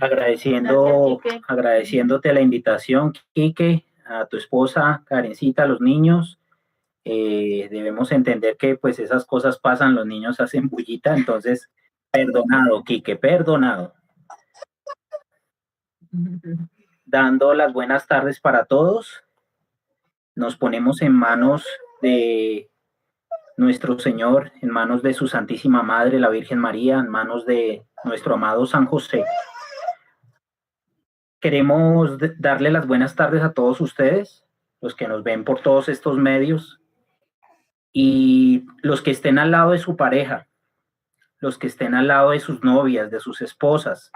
Gracias, agradeciéndote la invitación, Quique, a tu esposa, Karencita, a los niños. Debemos entender que pues esas cosas pasan, los niños hacen bullita, entonces, perdonado, Quique, perdonado. Dando las buenas tardes para todos, nos ponemos en manos de nuestro Señor, en manos de su Santísima Madre, la Virgen María, en manos de nuestro amado San José. Queremos darle las buenas tardes a todos ustedes, los que nos ven por todos estos medios, y los que estén al lado de su pareja, los que estén al lado de sus novias, de sus esposas,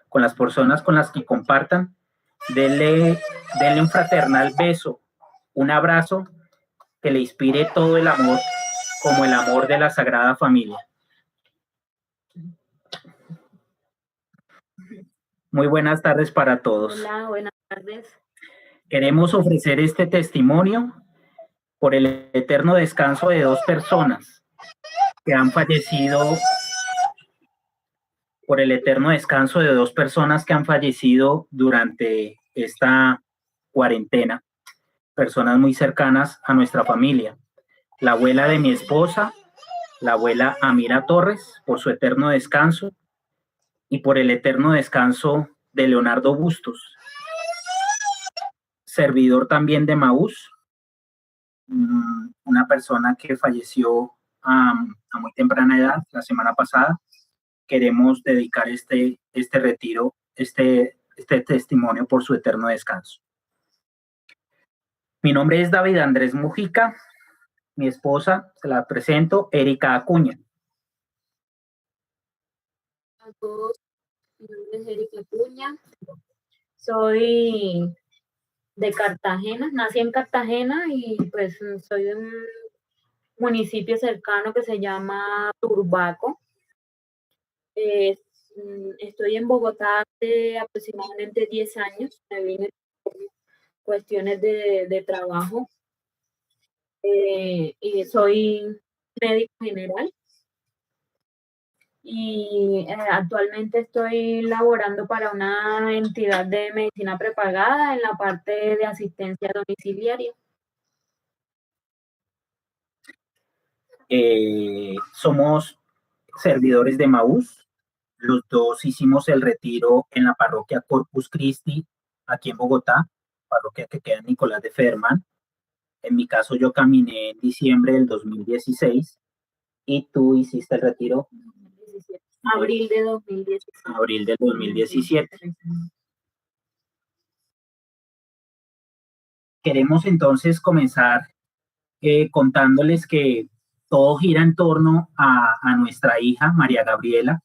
con las personas con las que compartan, denle un fraternal beso, un abrazo que le inspire todo el amor, como el amor de la Sagrada Familia. Muy buenas tardes para todos. Hola, buenas tardes. Queremos ofrecer este testimonio por el eterno descanso de dos personas que han fallecido, durante esta cuarentena, personas muy cercanas a nuestra familia. La abuela de mi esposa, la abuela Amira Torres, por su eterno descanso, y por el eterno descanso de Leonardo Bustos, servidor también de Maús, una persona que falleció a muy temprana edad la semana pasada. Queremos dedicar este retiro, este testimonio por su eterno descanso. Mi nombre es David Andrés Mujica, mi esposa, se la presento, Erika Acuña. A todos, mi nombre es Erika Acuña, soy de Cartagena, nací en Cartagena y pues soy de un municipio cercano que se llama Turbaco. Estoy en Bogotá hace aproximadamente 10 años, me vine por cuestiones de trabajo y soy médico general y actualmente estoy laborando para una entidad de medicina prepagada en la parte de asistencia domiciliaria. Somos servidores de Maús. Los dos hicimos el retiro en la parroquia Corpus Christi, aquí en Bogotá, parroquia que queda en Nicolás de Ferman. En mi caso, yo caminé en diciembre del 2016 y tú hiciste el retiro. Abril de 2017. Abril del 2017. Queremos entonces comenzar contándoles que todo gira en torno a nuestra hija, María Gabriela,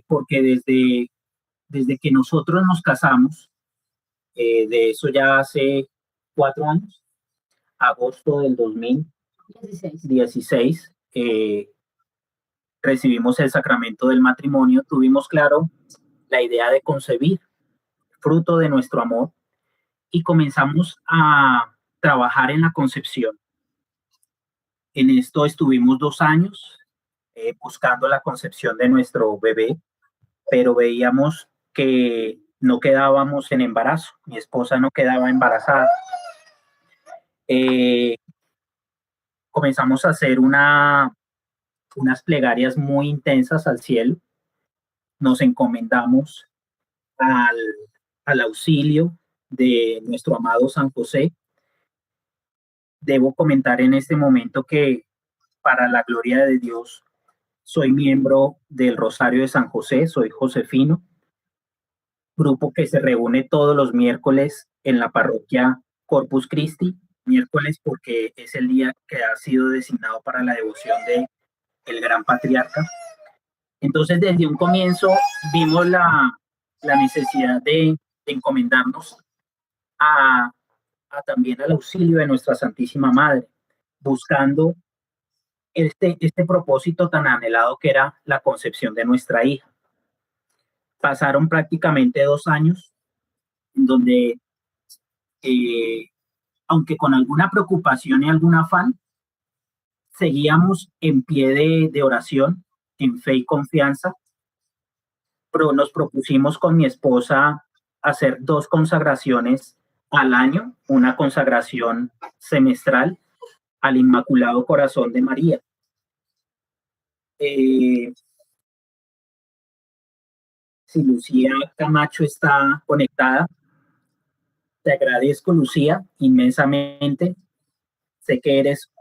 porque desde que nosotros nos casamos, de eso ya hace 4 años, agosto del 2016, recibimos el sacramento del matrimonio, tuvimos claro la idea de concebir, fruto de nuestro amor, y comenzamos a trabajar en la concepción. En esto estuvimos 2 años buscando la concepción de nuestro bebé, pero veíamos que no quedábamos en embarazo, mi esposa no quedaba embarazada. Comenzamos a hacer unas plegarias muy intensas al cielo, nos encomendamos al auxilio de nuestro amado San José. Debo comentar en este momento que, para la gloria de Dios, soy miembro del Rosario de San José, soy josefino, grupo que se reúne todos los miércoles en la parroquia Corpus Christi, miércoles porque es el día que ha sido designado para la devoción de el gran patriarca. Entonces, desde un comienzo vimos la necesidad de encomendarnos también al auxilio de nuestra Santísima Madre, buscando este propósito tan anhelado que era la concepción de nuestra hija. Pasaron prácticamente 2 años en donde, aunque con alguna preocupación y algún afán, seguíamos en pie de oración, en fe y confianza, nos propusimos con mi esposa hacer 2 consagraciones al año, una consagración semestral al Inmaculado Corazón de María. Si Lucía Camacho está conectada, te agradezco, Lucía, inmensamente. Sé que eres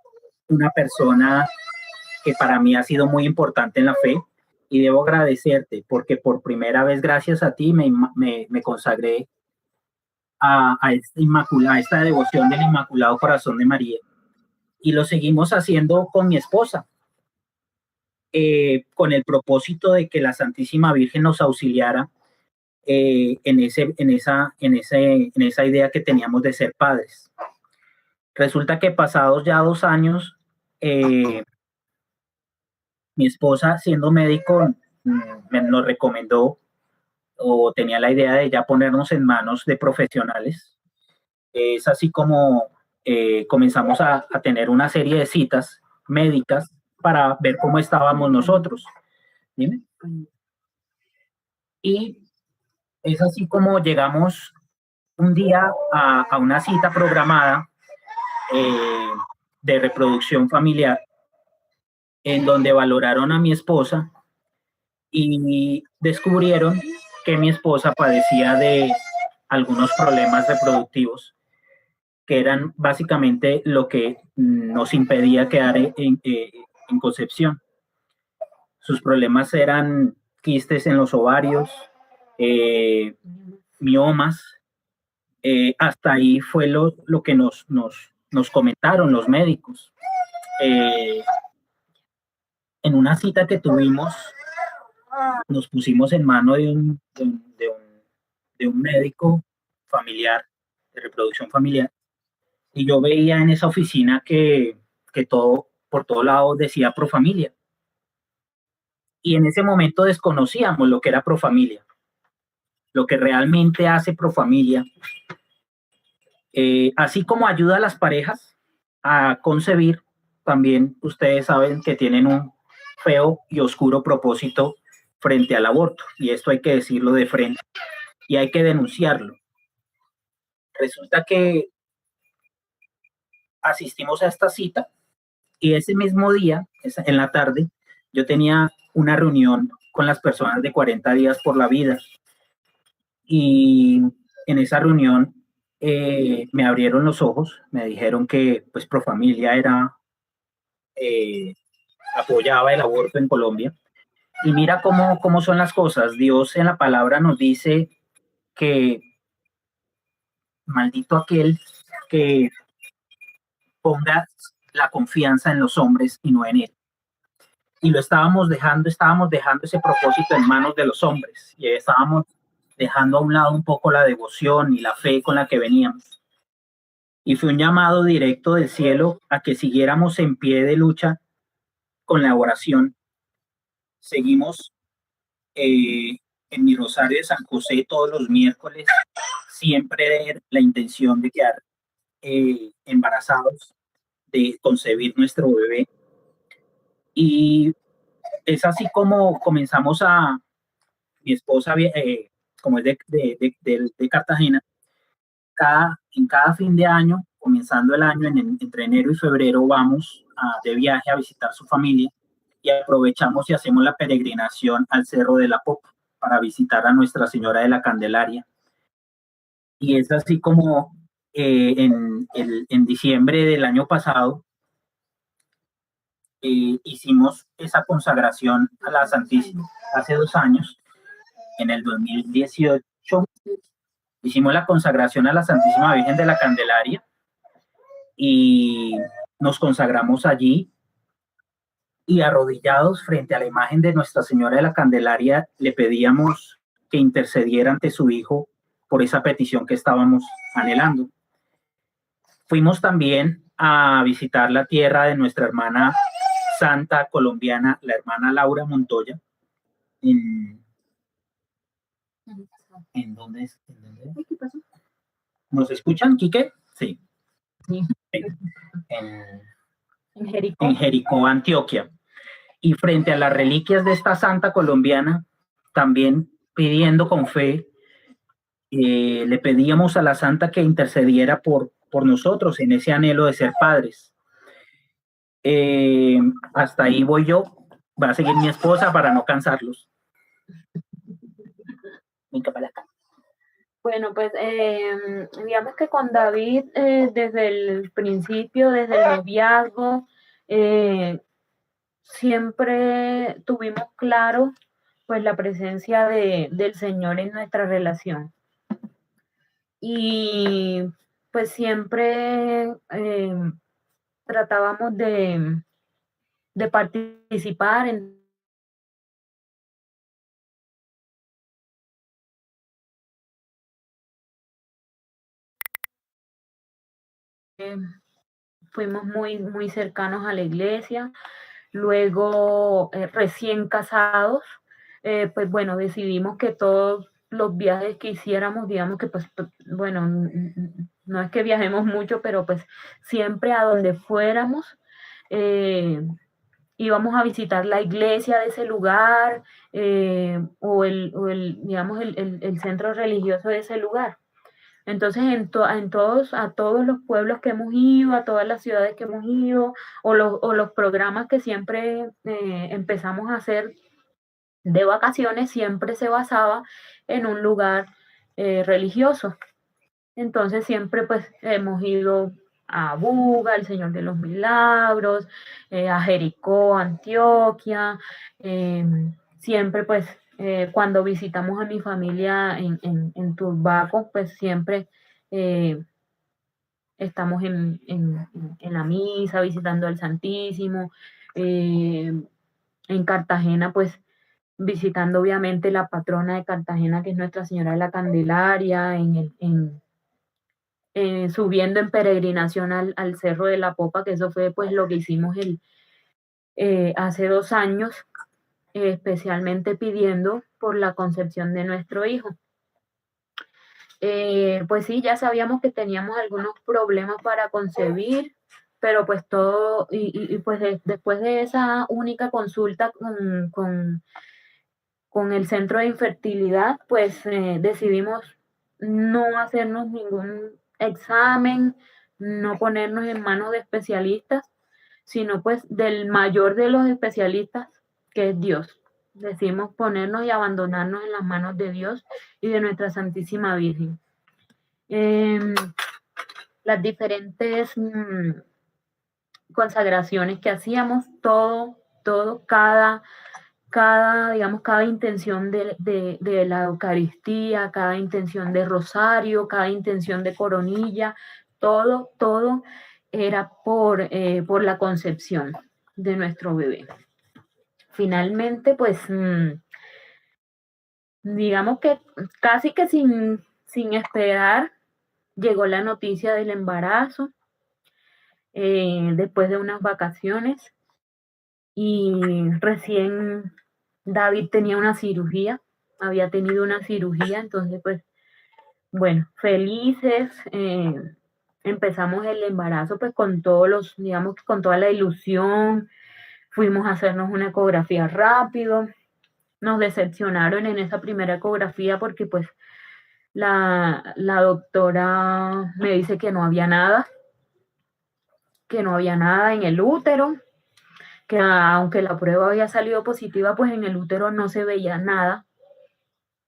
una persona que para mí ha sido muy importante en la fe y debo agradecerte porque por primera vez, gracias a ti, me consagré a esta devoción del Inmaculado Corazón de María. Y lo seguimos haciendo con mi esposa, con el propósito de que la Santísima Virgen nos auxiliara en esa idea que teníamos de ser padres. Resulta que pasados ya 2 años, mi esposa, siendo médico, nos recomendó o tenía la idea de ya ponernos en manos de profesionales. Es así como comenzamos a tener una serie de citas médicas para ver cómo estábamos nosotros. ¿Dime? Y es así como llegamos un día a una cita programada de reproducción familiar en donde valoraron a mi esposa y descubrieron que mi esposa padecía de algunos problemas reproductivos que eran básicamente lo que nos impedía quedar en concepción. Sus problemas eran quistes en los ovarios, miomas. Hasta ahí fue lo que nos comentaron los médicos. En una cita que tuvimos, nos pusimos en mano de un médico familiar, de reproducción familiar, y yo veía en esa oficina que todo, por todos lados decía Profamilia. Y en ese momento desconocíamos lo que era Profamilia, lo que realmente hace Profamilia. Así como ayuda a las parejas a concebir, también ustedes saben que tienen un feo y oscuro propósito frente al aborto, y esto hay que decirlo de frente y hay que denunciarlo. Resulta que asistimos a esta cita y ese mismo día, en la tarde, yo tenía una reunión con las personas de 40 días por la vida y en esa reunión me abrieron los ojos, me dijeron que pues Profamilia apoyaba el aborto en Colombia. Y mira cómo son las cosas. Dios en la palabra nos dice que maldito aquel que ponga la confianza en los hombres y no en él. Y lo estábamos dejando ese propósito en manos de los hombres y estábamos dejando a un lado un poco la devoción y la fe con la que veníamos. Y fue un llamado directo del cielo a que siguiéramos en pie de lucha con la oración. Seguimos en mi rosario de San José todos los miércoles, siempre la intención de quedar embarazados, de concebir nuestro bebé. Y es así como comenzamos mi esposa, como es de Cartagena, en cada fin de año, comenzando el año, entre enero y febrero, vamos de viaje a visitar su familia y aprovechamos y hacemos la peregrinación al Cerro de la Popa para visitar a Nuestra Señora de la Candelaria. Y es así como en diciembre del año pasado hicimos esa consagración a la Santísima. Hace 2 años, en el 2018, hicimos la consagración a la Santísima Virgen de la Candelaria y nos consagramos allí y arrodillados frente a la imagen de Nuestra Señora de la Candelaria le pedíamos que intercediera ante su Hijo por esa petición que estábamos anhelando. Fuimos también a visitar la tierra de nuestra hermana santa colombiana, la hermana Laura Montoya, ¿en dónde es? ¿Qué pasó? ¿Nos escuchan, Quique? Sí. En Jericó. En Jericó, Antioquia. Y frente a las reliquias de esta santa colombiana, también pidiendo con fe, le pedíamos a la Santa que intercediera por nosotros en ese anhelo de ser padres. Hasta ahí voy yo. Va a seguir mi esposa para no cansarlos. Bueno, pues digamos que con David, desde el principio, desde el noviazgo, siempre tuvimos claro pues la presencia del Señor en nuestra relación. Y pues siempre tratábamos de participar en fuimos muy cercanos a la iglesia. Luego, recién casados, pues bueno, decidimos que todos los viajes que hiciéramos, digamos que pues bueno, no es que viajemos mucho, pero pues siempre a donde fuéramos, íbamos a visitar la iglesia de ese lugar, digamos, el centro religioso de ese lugar. Entonces, a todos los pueblos que hemos ido, a todas las ciudades que hemos ido, o los programas que siempre empezamos a hacer de vacaciones, siempre se basaba en un lugar religioso. Entonces, siempre pues hemos ido a Buga, el Señor de los Milagros, a Jericó, Antioquia, siempre pues cuando visitamos a mi familia en Turbaco, pues siempre estamos en la misa, visitando al Santísimo, en Cartagena, pues visitando obviamente la patrona de Cartagena, que es Nuestra Señora de la Candelaria, subiendo en peregrinación al Cerro de la Popa, que eso fue pues lo que hicimos hace 2 años, especialmente pidiendo por la concepción de nuestro hijo. Pues sí, ya sabíamos que teníamos algunos problemas para concebir, pero pues todo, pues después de esa única consulta con el centro de infertilidad, pues decidimos no hacernos ningún examen, no ponernos en manos de especialistas, sino pues del mayor de los especialistas, que es Dios. Decimos ponernos y abandonarnos en las manos de Dios y de nuestra Santísima Virgen. Las diferentes consagraciones que hacíamos, todo, digamos, cada intención de la Eucaristía, cada intención de rosario, cada intención de coronilla, todo era por la concepción de nuestro bebé. Finalmente, pues, digamos que casi que sin esperar, llegó la noticia del embarazo después de unas vacaciones y recién David tenía una cirugía, había tenido una cirugía, entonces pues bueno, felices, empezamos el embarazo pues con todos los, digamos, con toda la ilusión, fuimos a hacernos una ecografía rápido, nos decepcionaron en esa primera ecografía porque pues la doctora me dice que no había nada en el útero, que aunque la prueba había salido positiva, pues en el útero no se veía nada,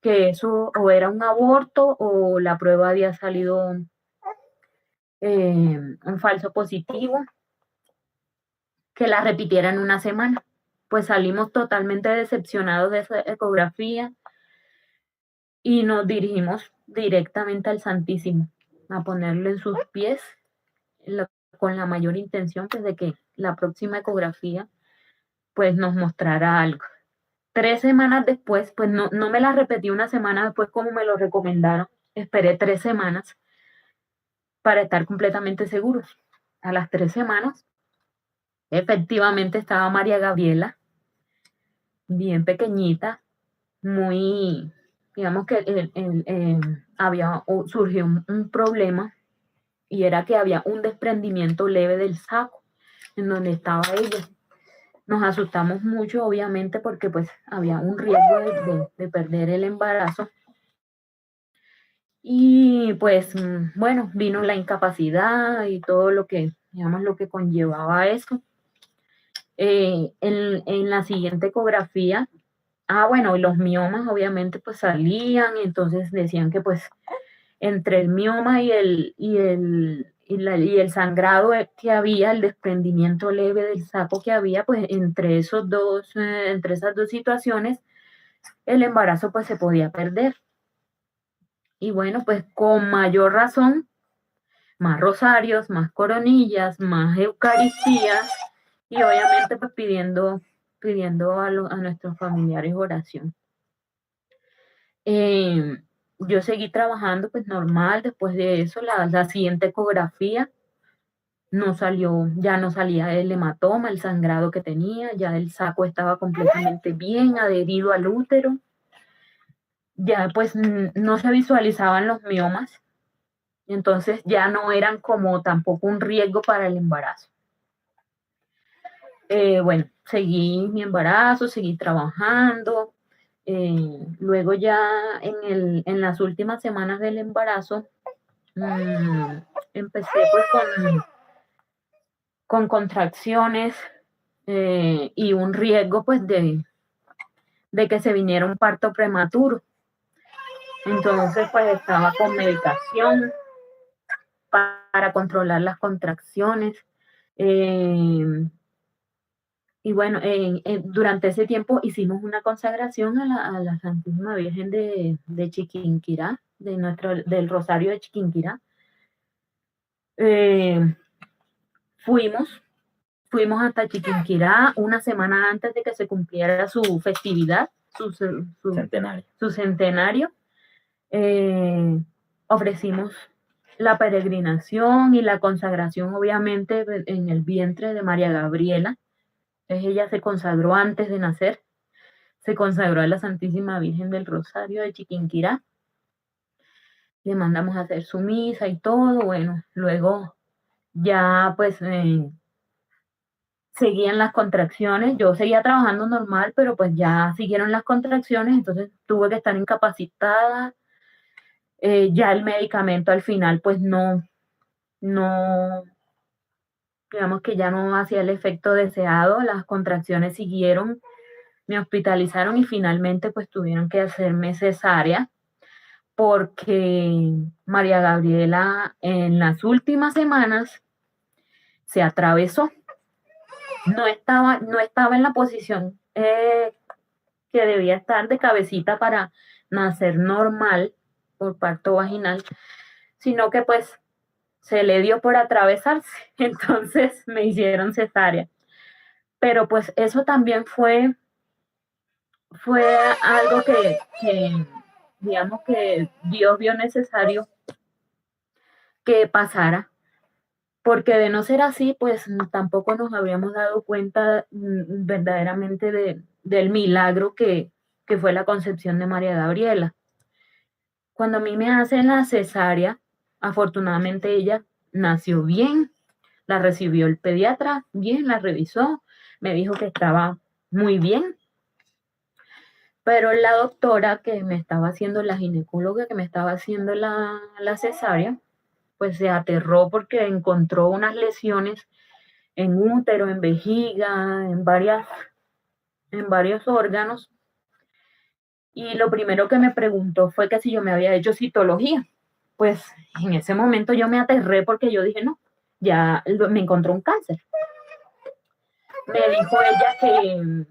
que eso o era un aborto o la prueba había salido un falso positivo, que la repitieran una semana. Pues salimos totalmente decepcionados de esa ecografía y nos dirigimos directamente al Santísimo a ponerlo en sus pies con la mayor intención pues, de que la próxima ecografía pues nos mostrara algo. 3 semanas después, pues no me la repetí una semana después como me lo recomendaron, esperé 3 semanas para estar completamente seguros. A las 3 semanas, efectivamente estaba María Gabriela, bien pequeñita, muy, digamos que surgió un problema y era que había un desprendimiento leve del saco en donde estaba ella. Nos asustamos mucho, obviamente, porque pues había un riesgo de perder el embarazo. Y pues, bueno, vino la incapacidad y todo lo que, digamos, lo que conllevaba eso. En la siguiente ecografía, bueno, los miomas obviamente pues salían, y entonces decían que pues entre el mioma y el sangrado que había, el desprendimiento leve del saco que había, pues entre esas dos situaciones, el embarazo pues se podía perder. Y bueno, pues con mayor razón, más rosarios, más coronillas, más eucaristías, y obviamente pues pidiendo a nuestros familiares oración. Yo seguí trabajando pues normal. Después de eso, la siguiente ecografía ya no salía el hematoma, el sangrado que tenía, ya el saco estaba completamente bien adherido al útero, ya pues no se visualizaban los miomas, entonces ya no eran como tampoco un riesgo para el embarazo. Bueno, seguí mi embarazo, seguí trabajando. Luego ya en las últimas semanas del embarazo, empecé pues con contracciones, y un riesgo pues de que se viniera un parto prematuro. Entonces pues estaba con medicación para controlar las contracciones. Y bueno, durante ese tiempo hicimos una consagración a la Santísima Virgen de Chiquinquirá, del Rosario de Chiquinquirá. Fuimos hasta Chiquinquirá una semana antes de que se cumpliera su festividad, su centenario. Ofrecimos la peregrinación y la consagración, obviamente, en el vientre de María Gabriela. Entonces ella se consagró antes de nacer, se consagró a la Santísima Virgen del Rosario de Chiquinquirá. Le mandamos a hacer su misa y todo. Bueno, luego ya pues seguían las contracciones. Yo seguía trabajando normal, pero pues ya siguieron las contracciones, entonces tuve que estar incapacitada. Ya el medicamento al final pues no, digamos que ya no hacía el efecto deseado, las contracciones siguieron, me hospitalizaron y finalmente pues tuvieron que hacerme cesárea, porque María Gabriela en las últimas semanas se atravesó. No estaba en la posición que debía estar de cabecita para nacer normal por parto vaginal, sino que pues se le dio por atravesarse, entonces me hicieron cesárea. Pero pues eso también fue algo que digamos que Dios vio necesario que pasara, porque de no ser así, pues tampoco nos habríamos dado cuenta verdaderamente del milagro que fue la concepción de María Gabriela. Cuando a mí me hacen la cesárea, afortunadamente ella nació bien, la recibió el pediatra bien, la revisó, me dijo que estaba muy bien, pero la doctora que me estaba haciendo, la ginecóloga que me estaba haciendo la cesárea, pues se aterró porque encontró unas lesiones en útero, en vejiga, en varios órganos. Y lo primero que me preguntó fue que si yo me había hecho citología. Pues en ese momento yo me aterré porque yo dije, no, ya me encontró un cáncer. Me dijo ella que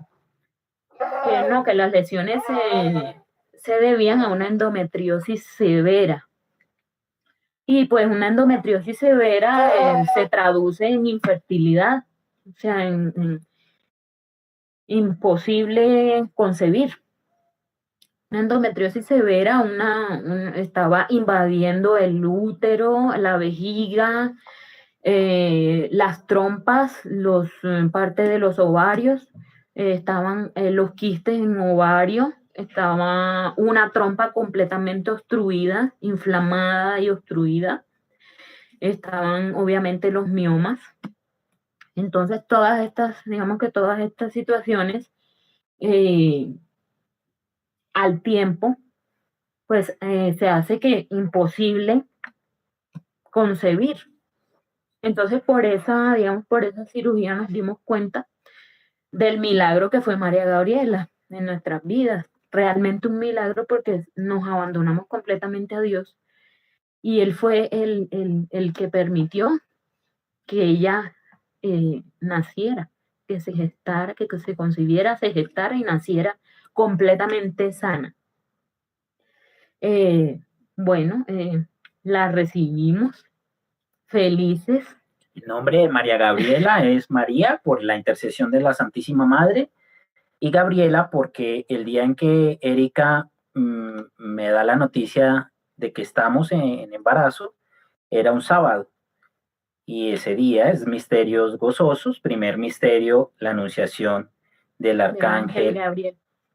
no, que las lesiones se debían a una endometriosis severa. Y pues una endometriosis severa se traduce en infertilidad, o sea, en imposible concebir. Una endometriosis severa, estaba invadiendo el útero, la vejiga, las trompas, parte de los ovarios, estaban los quistes en ovario, estaba una trompa completamente obstruida, inflamada y obstruida, estaban obviamente los miomas, Entonces, digamos que todas estas situaciones, al tiempo, pues se hace que imposible concebir. Entonces, digamos, por esa cirugía nos dimos cuenta del milagro que fue María Gabriela en nuestras vidas. Realmente un milagro porque nos abandonamos completamente a Dios y Él fue el que permitió que ella naciera, que se gestara, que se concibiera, se gestara y naciera completamente sana. Bueno, la recibimos felices. El nombre de María Gabriela es María por la intercesión de la Santísima Madre y Gabriela porque el día en que Erika me da la noticia de que estamos en embarazo era un sábado y ese día es misterios gozosos. Primer misterio, la anunciación del arcángel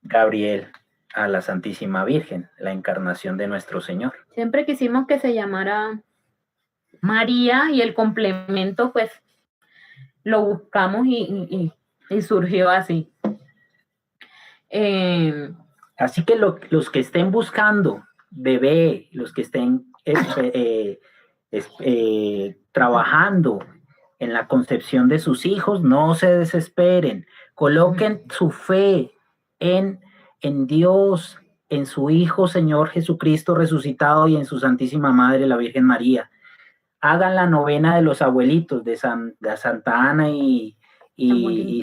Gabriel a la Santísima Virgen, la encarnación de nuestro Señor. Siempre quisimos que se llamara María y el complemento pues lo buscamos y surgió así. Así que los que estén buscando bebé, los que estén trabajando en la concepción de sus hijos, no se desesperen, coloquen su fe en Dios, en su Hijo Señor Jesucristo resucitado y en su Santísima Madre, la Virgen María. Hagan la novena de los abuelitos de Santa Ana y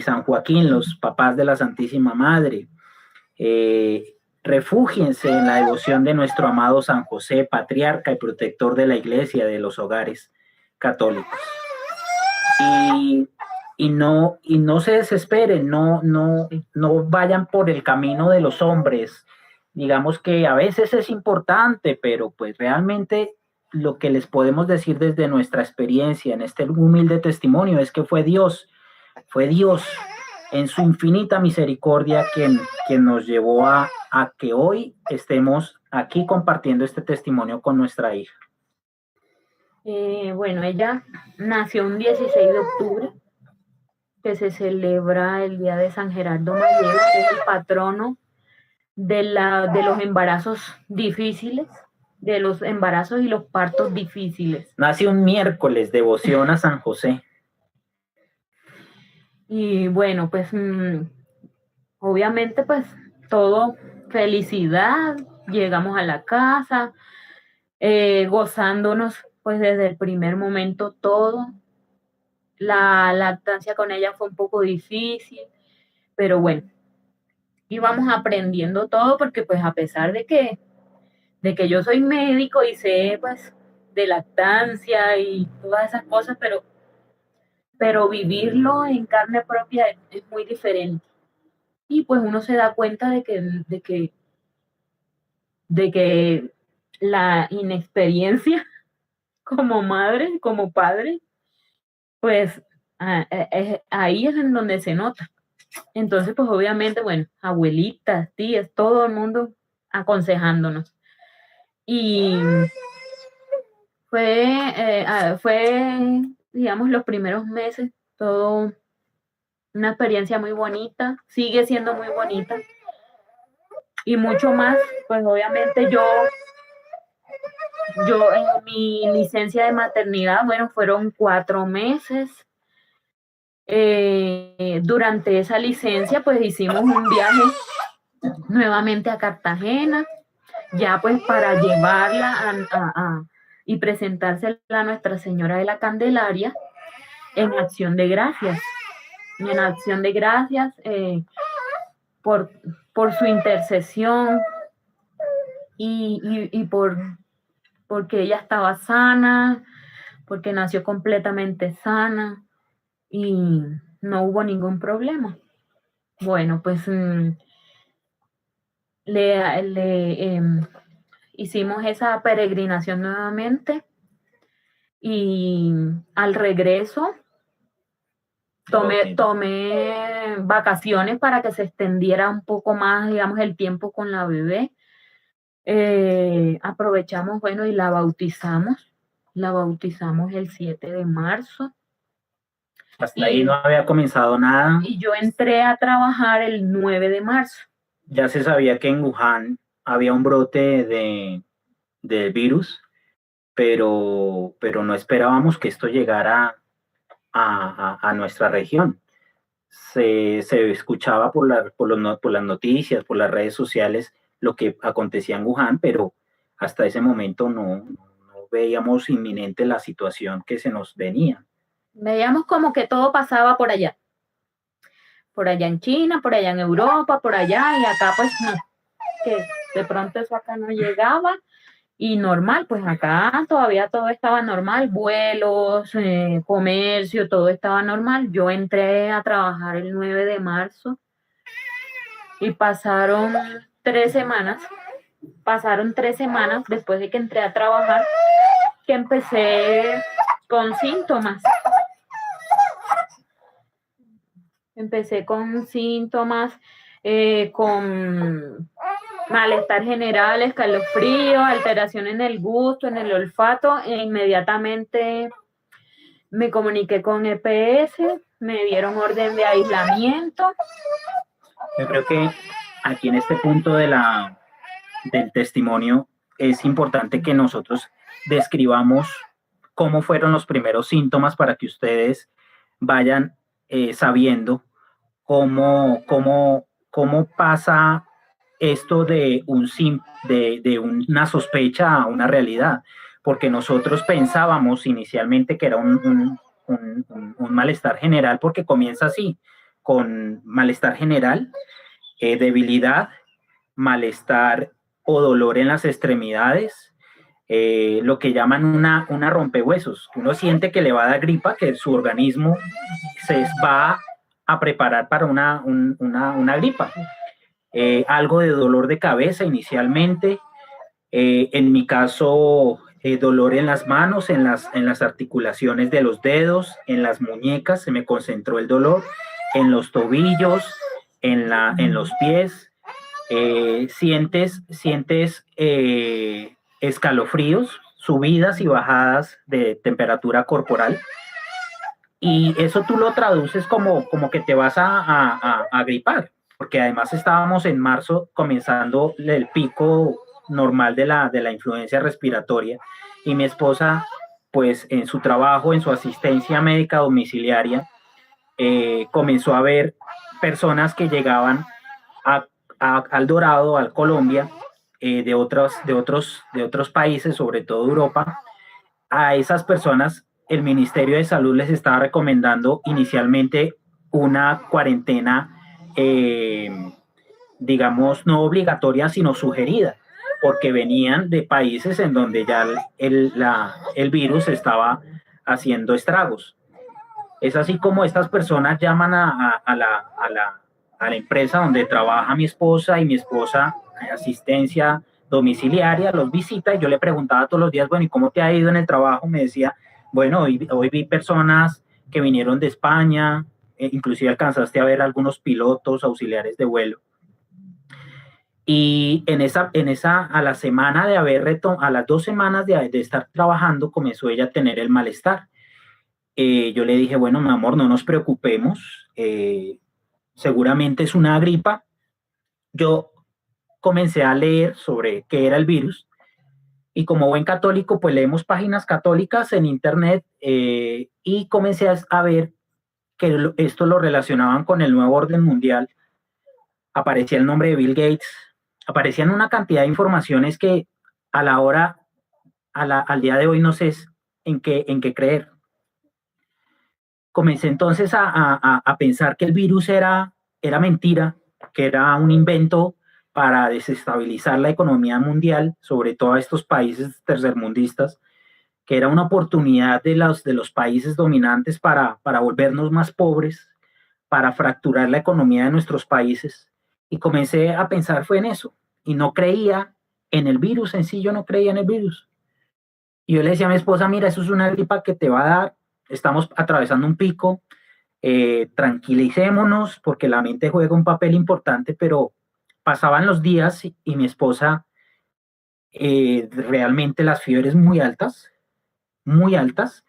San Joaquín, los papás de la Santísima Madre. Refúgiense en la devoción de nuestro amado San José, patriarca y protector de la Iglesia, de los hogares católicos. Y no se desesperen, no vayan por el camino de los hombres. Digamos que a veces es importante, pero pues realmente lo que les podemos decir desde nuestra experiencia en este humilde testimonio es que fue Dios en su infinita misericordia quien nos llevó a que hoy estemos aquí compartiendo este testimonio con nuestra hija. Bueno, ella nació un 16 de octubre, que se celebra el día de San Gerardo Mayeo, que es el patrono de los embarazos difíciles, de los embarazos y los partos difíciles. Nace un miércoles, devoción a San José. Y bueno, pues obviamente pues todo felicidad, llegamos a la casa, gozándonos pues desde el primer momento todo. La lactancia con ella fue un poco difícil, pero bueno, íbamos aprendiendo todo porque pues a pesar de que yo soy médico y sé pues de lactancia y todas esas cosas, pero vivirlo en carne propia es muy diferente. Y pues uno se da cuenta de que la inexperiencia como madre, como padre, pues ahí es en donde se nota. Entonces, pues obviamente, bueno, abuelitas, tías, todo el mundo aconsejándonos. Y fue, digamos, los primeros meses, todo una experiencia muy bonita, sigue siendo muy bonita. Y mucho más, pues obviamente yo en mi licencia de maternidad, bueno, fueron 4 meses. Durante esa licencia, pues hicimos un viaje nuevamente a Cartagena, ya pues para llevarla y presentársela a Nuestra Señora de la Candelaria en acción de gracias. En acción de gracias por su intercesión y porque ella estaba sana, porque nació completamente sana y no hubo ningún problema. Bueno, pues hicimos esa peregrinación nuevamente y al regreso tomé vacaciones para que se extendiera un poco más, digamos, el tiempo con la bebé. Aprovechamos, bueno, y la bautizamos el 7 de marzo. Hasta ahí no había comenzado nada. Y yo entré a trabajar el 9 de marzo. Ya se sabía que en Wuhan había un brote de virus, pero no esperábamos que esto llegara a nuestra región. Se escuchaba por las noticias, por las redes sociales, lo que acontecía en Wuhan, pero hasta ese momento no veíamos inminente la situación que se nos venía. Veíamos como que todo pasaba por allá en China, por allá en Europa, por allá, y acá pues no, que de pronto eso acá no llegaba. Y normal, pues acá todavía todo estaba normal, vuelos, comercio, todo estaba normal. Yo entré a trabajar el 9 de marzo y pasaron 3 semanas después de que entré a trabajar, que empecé con síntomas. Con malestar general, escalofrío, alteración en el gusto, en el olfato, e inmediatamente me comuniqué con EPS, me dieron orden de aislamiento. Yo creo que aquí en este punto del testimonio es importante que nosotros describamos cómo fueron los primeros síntomas para que ustedes vayan sabiendo cómo pasa esto de una sospecha a una realidad, porque nosotros pensábamos inicialmente que era un malestar general, porque comienza así, con malestar general, debilidad, malestar o dolor en las extremidades, lo que llaman una rompehuesos. Uno siente que le va a dar gripa, que su organismo se va a preparar para una gripa. Algo de dolor de cabeza inicialmente, en mi caso dolor en las manos, en las articulaciones de los dedos, en las muñecas se me concentró el dolor, en los tobillos, en los pies. Sientes escalofríos, subidas y bajadas de temperatura corporal, y eso tú lo traduces como que te vas a gripar, porque además estábamos en marzo comenzando el pico normal de la influencia respiratoria, y mi esposa, pues en su trabajo, en su asistencia médica domiciliaria, comenzó a ver personas que llegaban al Dorado, al Colombia, de otros países, sobre todo Europa. A esas personas el Ministerio de Salud les estaba recomendando inicialmente una cuarentena, digamos, no obligatoria, sino sugerida, porque venían de países en donde ya el virus estaba haciendo estragos. Es así como estas personas llaman a la empresa donde trabaja mi esposa, y mi esposa, asistencia domiciliaria, los visita, y yo le preguntaba todos los días, bueno, ¿y cómo te ha ido en el trabajo? Me decía, bueno, hoy vi personas que vinieron de España, inclusive alcanzaste a ver algunos pilotos auxiliares de vuelo. Y a la semana de a las 2 semanas de estar trabajando, comenzó ella a tener el malestar. Yo le dije, bueno, mi amor, no nos preocupemos, seguramente es una gripa. Yo comencé a leer sobre qué era el virus, y como buen católico, pues leemos páginas católicas en internet, y comencé a ver que esto lo relacionaban con el nuevo orden mundial. Aparecía el nombre de Bill Gates, aparecían una cantidad de informaciones que a la hora, al día de hoy, no sé en qué creer. Comencé entonces a pensar que el virus era mentira, que era un invento para desestabilizar la economía mundial, sobre todo a estos países tercermundistas, que era una oportunidad de los países dominantes para volvernos más pobres, para fracturar la economía de nuestros países. Y comencé a pensar fue en eso, y no creía en el virus en sí, yo no creía en el virus. Y yo le decía a mi esposa, mira, eso es una gripa que te va a dar, estamos atravesando un pico, tranquilicémonos, porque la mente juega un papel importante. Pero pasaban los días y mi esposa, realmente las fiebres muy altas, muy altas,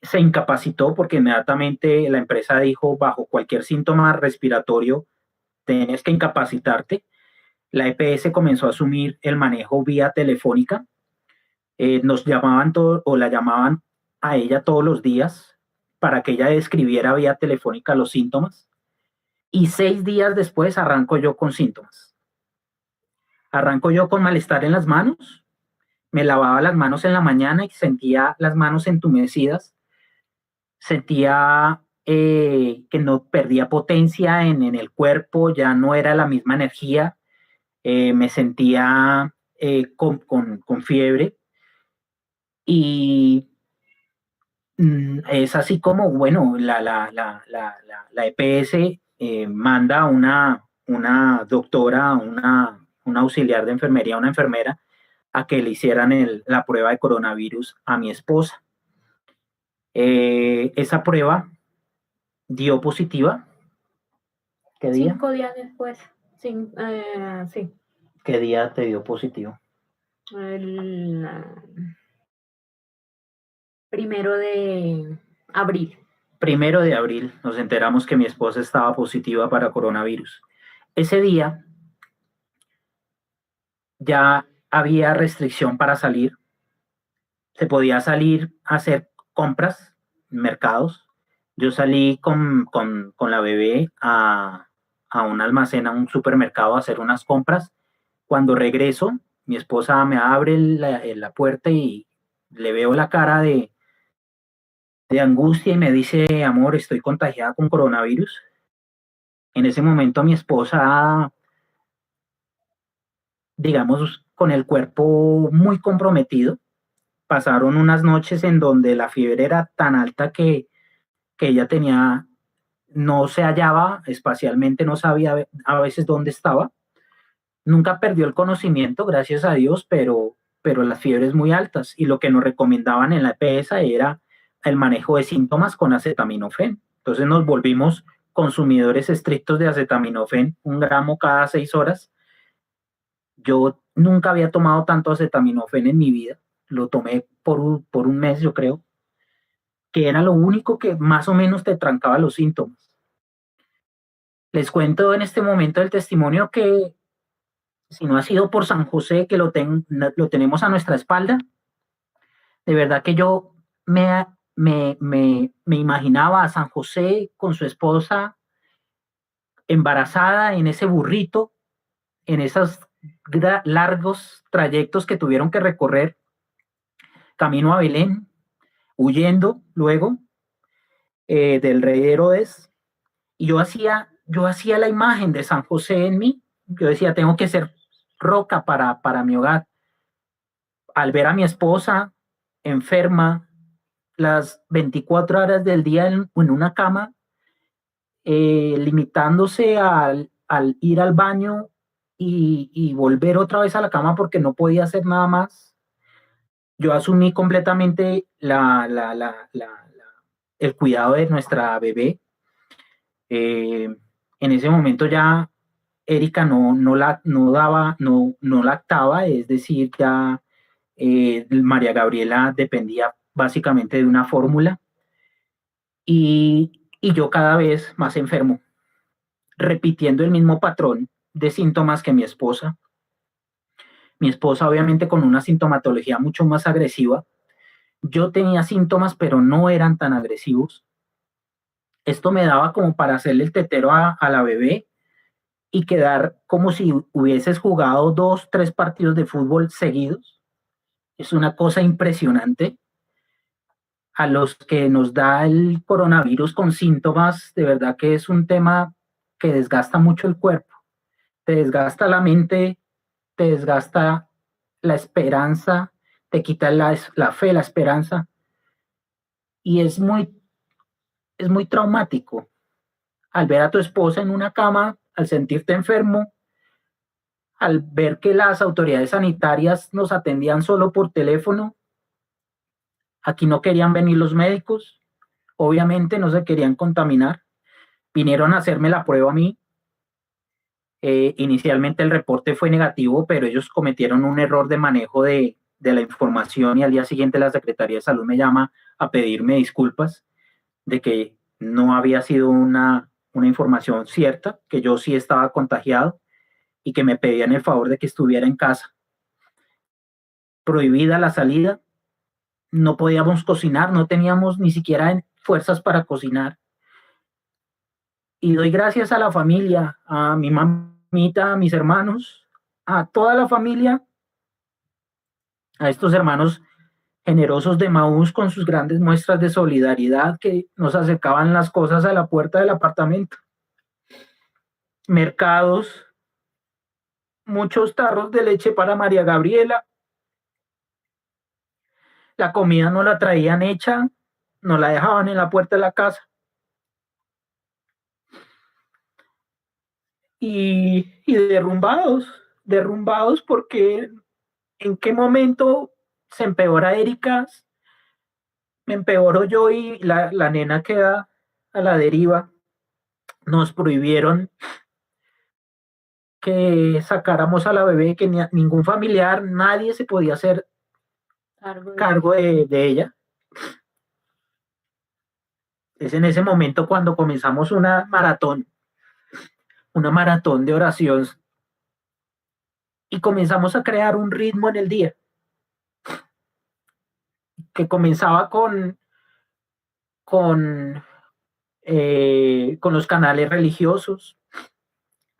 se incapacitó porque inmediatamente la empresa dijo, bajo cualquier síntoma respiratorio, tienes que incapacitarte. La EPS comenzó a asumir el manejo vía telefónica. Nos llamaban o la llamaban a ella todos los días para que ella describiera vía telefónica los síntomas. Y 6 días después arranco yo con síntomas. Arranco yo con malestar en las manos. Me lavaba las manos en la mañana y sentía las manos entumecidas. Sentía que no perdía potencia en el cuerpo, ya no era la misma energía. Me sentía con fiebre. Y es así como, bueno, la EPS manda una doctora, una auxiliar de enfermería, una enfermera, a que le hicieran la prueba de coronavirus a mi esposa. Esa prueba dio positiva. ¿Qué día? 5 días después. Sí. ¿Qué día te dio positivo? El 1 de abril. 1 de abril nos enteramos que mi esposa estaba positiva para coronavirus. Ese día ya había restricción para salir. Se podía salir a hacer compras en mercados. Yo salí con la bebé a un almacén, a un supermercado a hacer unas compras. Cuando regreso, mi esposa me abre la puerta y le veo la cara de angustia y me dice, amor, estoy contagiada con coronavirus. En ese momento mi esposa, digamos, con el cuerpo muy comprometido, pasaron unas noches en donde la fiebre era tan alta que ella tenía, no se hallaba espacialmente, no sabía a veces dónde estaba. Nunca perdió el conocimiento, gracias a Dios, pero las fiebres muy altas. Y lo que nos recomendaban en la EPS era el manejo de síntomas con acetaminofén. Entonces nos volvimos consumidores estrictos de acetaminofén, 1 gramo cada 6 horas. Yo nunca había tomado tanto acetaminofén en mi vida. Lo tomé por un mes, yo creo, que era lo único que más o menos te trancaba los síntomas. Les cuento en este momento del testimonio que si no ha sido por San José, que lo tenemos a nuestra espalda, de verdad que yo me imaginaba a San José con su esposa embarazada en ese burrito, en esos largos trayectos que tuvieron que recorrer camino a Belén, huyendo luego del rey Herodes. Y yo hacía la imagen de San José en mí. Yo decía, tengo que ser roca para mi hogar. Al ver a mi esposa enferma las 24 horas del día en una cama, limitándose al ir al baño y volver otra vez a la cama porque no podía hacer nada más, yo asumí completamente el cuidado de nuestra bebé. En ese momento ya Erika no lactaba, es decir, ya María Gabriela dependía básicamente de una fórmula y yo cada vez más enfermo, repitiendo el mismo patrón de síntomas que mi esposa. Mi esposa obviamente con una sintomatología mucho más agresiva. Yo tenía síntomas, pero no eran tan agresivos. Esto me daba como para hacerle el tetero a la bebé y quedar como si hubieses jugado 2, 3 partidos de fútbol seguidos. Es una cosa impresionante. A los que nos da el coronavirus con síntomas, de verdad que es un tema que desgasta mucho el cuerpo, te desgasta la mente, te desgasta la esperanza, te quita la fe, la esperanza, y es muy traumático. Al ver a tu esposa en una cama, al sentirte enfermo, al ver que las autoridades sanitarias nos atendían solo por teléfono, aquí no querían venir los médicos, obviamente no se querían contaminar, vinieron a hacerme la prueba a mí. Inicialmente el reporte fue negativo, pero ellos cometieron un error de manejo de de la información y al día siguiente la Secretaría de Salud me llama a pedirme disculpas de que no había sido una información cierta, que yo sí estaba contagiado y que me pedían el favor de que estuviera en casa. Prohibida la salida, no podíamos cocinar, no teníamos ni siquiera fuerzas para cocinar. Y doy gracias a la familia, a mi mamita, a mis hermanos, a toda la familia, a estos hermanos generosos de Maús con sus grandes muestras de solidaridad que nos acercaban las cosas a la puerta del apartamento. Mercados, muchos tarros de leche para María Gabriela. La comida no la traían hecha, no la dejaban en la puerta de la casa. Y derrumbados porque en qué momento se empeora Erika, me empeoro yo y la nena queda a la deriva. Nos prohibieron que sacáramos a la bebé, que ningún familiar, nadie se podía hacer cargo de ella. Es en ese momento cuando comenzamos una maratón de oración y comenzamos a crear un ritmo en el día que comenzaba con los canales religiosos,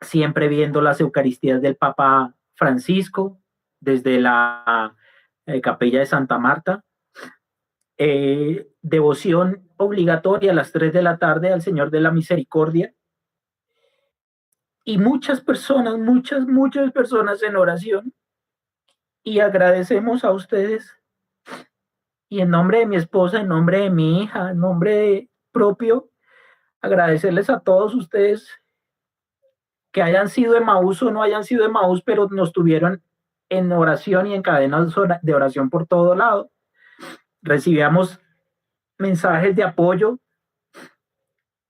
siempre viendo las Eucaristías del Papa Francisco desde la capilla de Santa Marta, devoción obligatoria a las 3 de la tarde al Señor de la Misericordia, y muchas personas en oración, y agradecemos a ustedes, y en nombre de mi esposa, en nombre de mi hija, en nombre propio, agradecerles a todos ustedes que hayan sido de Emaús o no hayan sido de Emaús, pero nos tuvieron en oración y en cadenas de oración por todo lado. Recibíamos mensajes de apoyo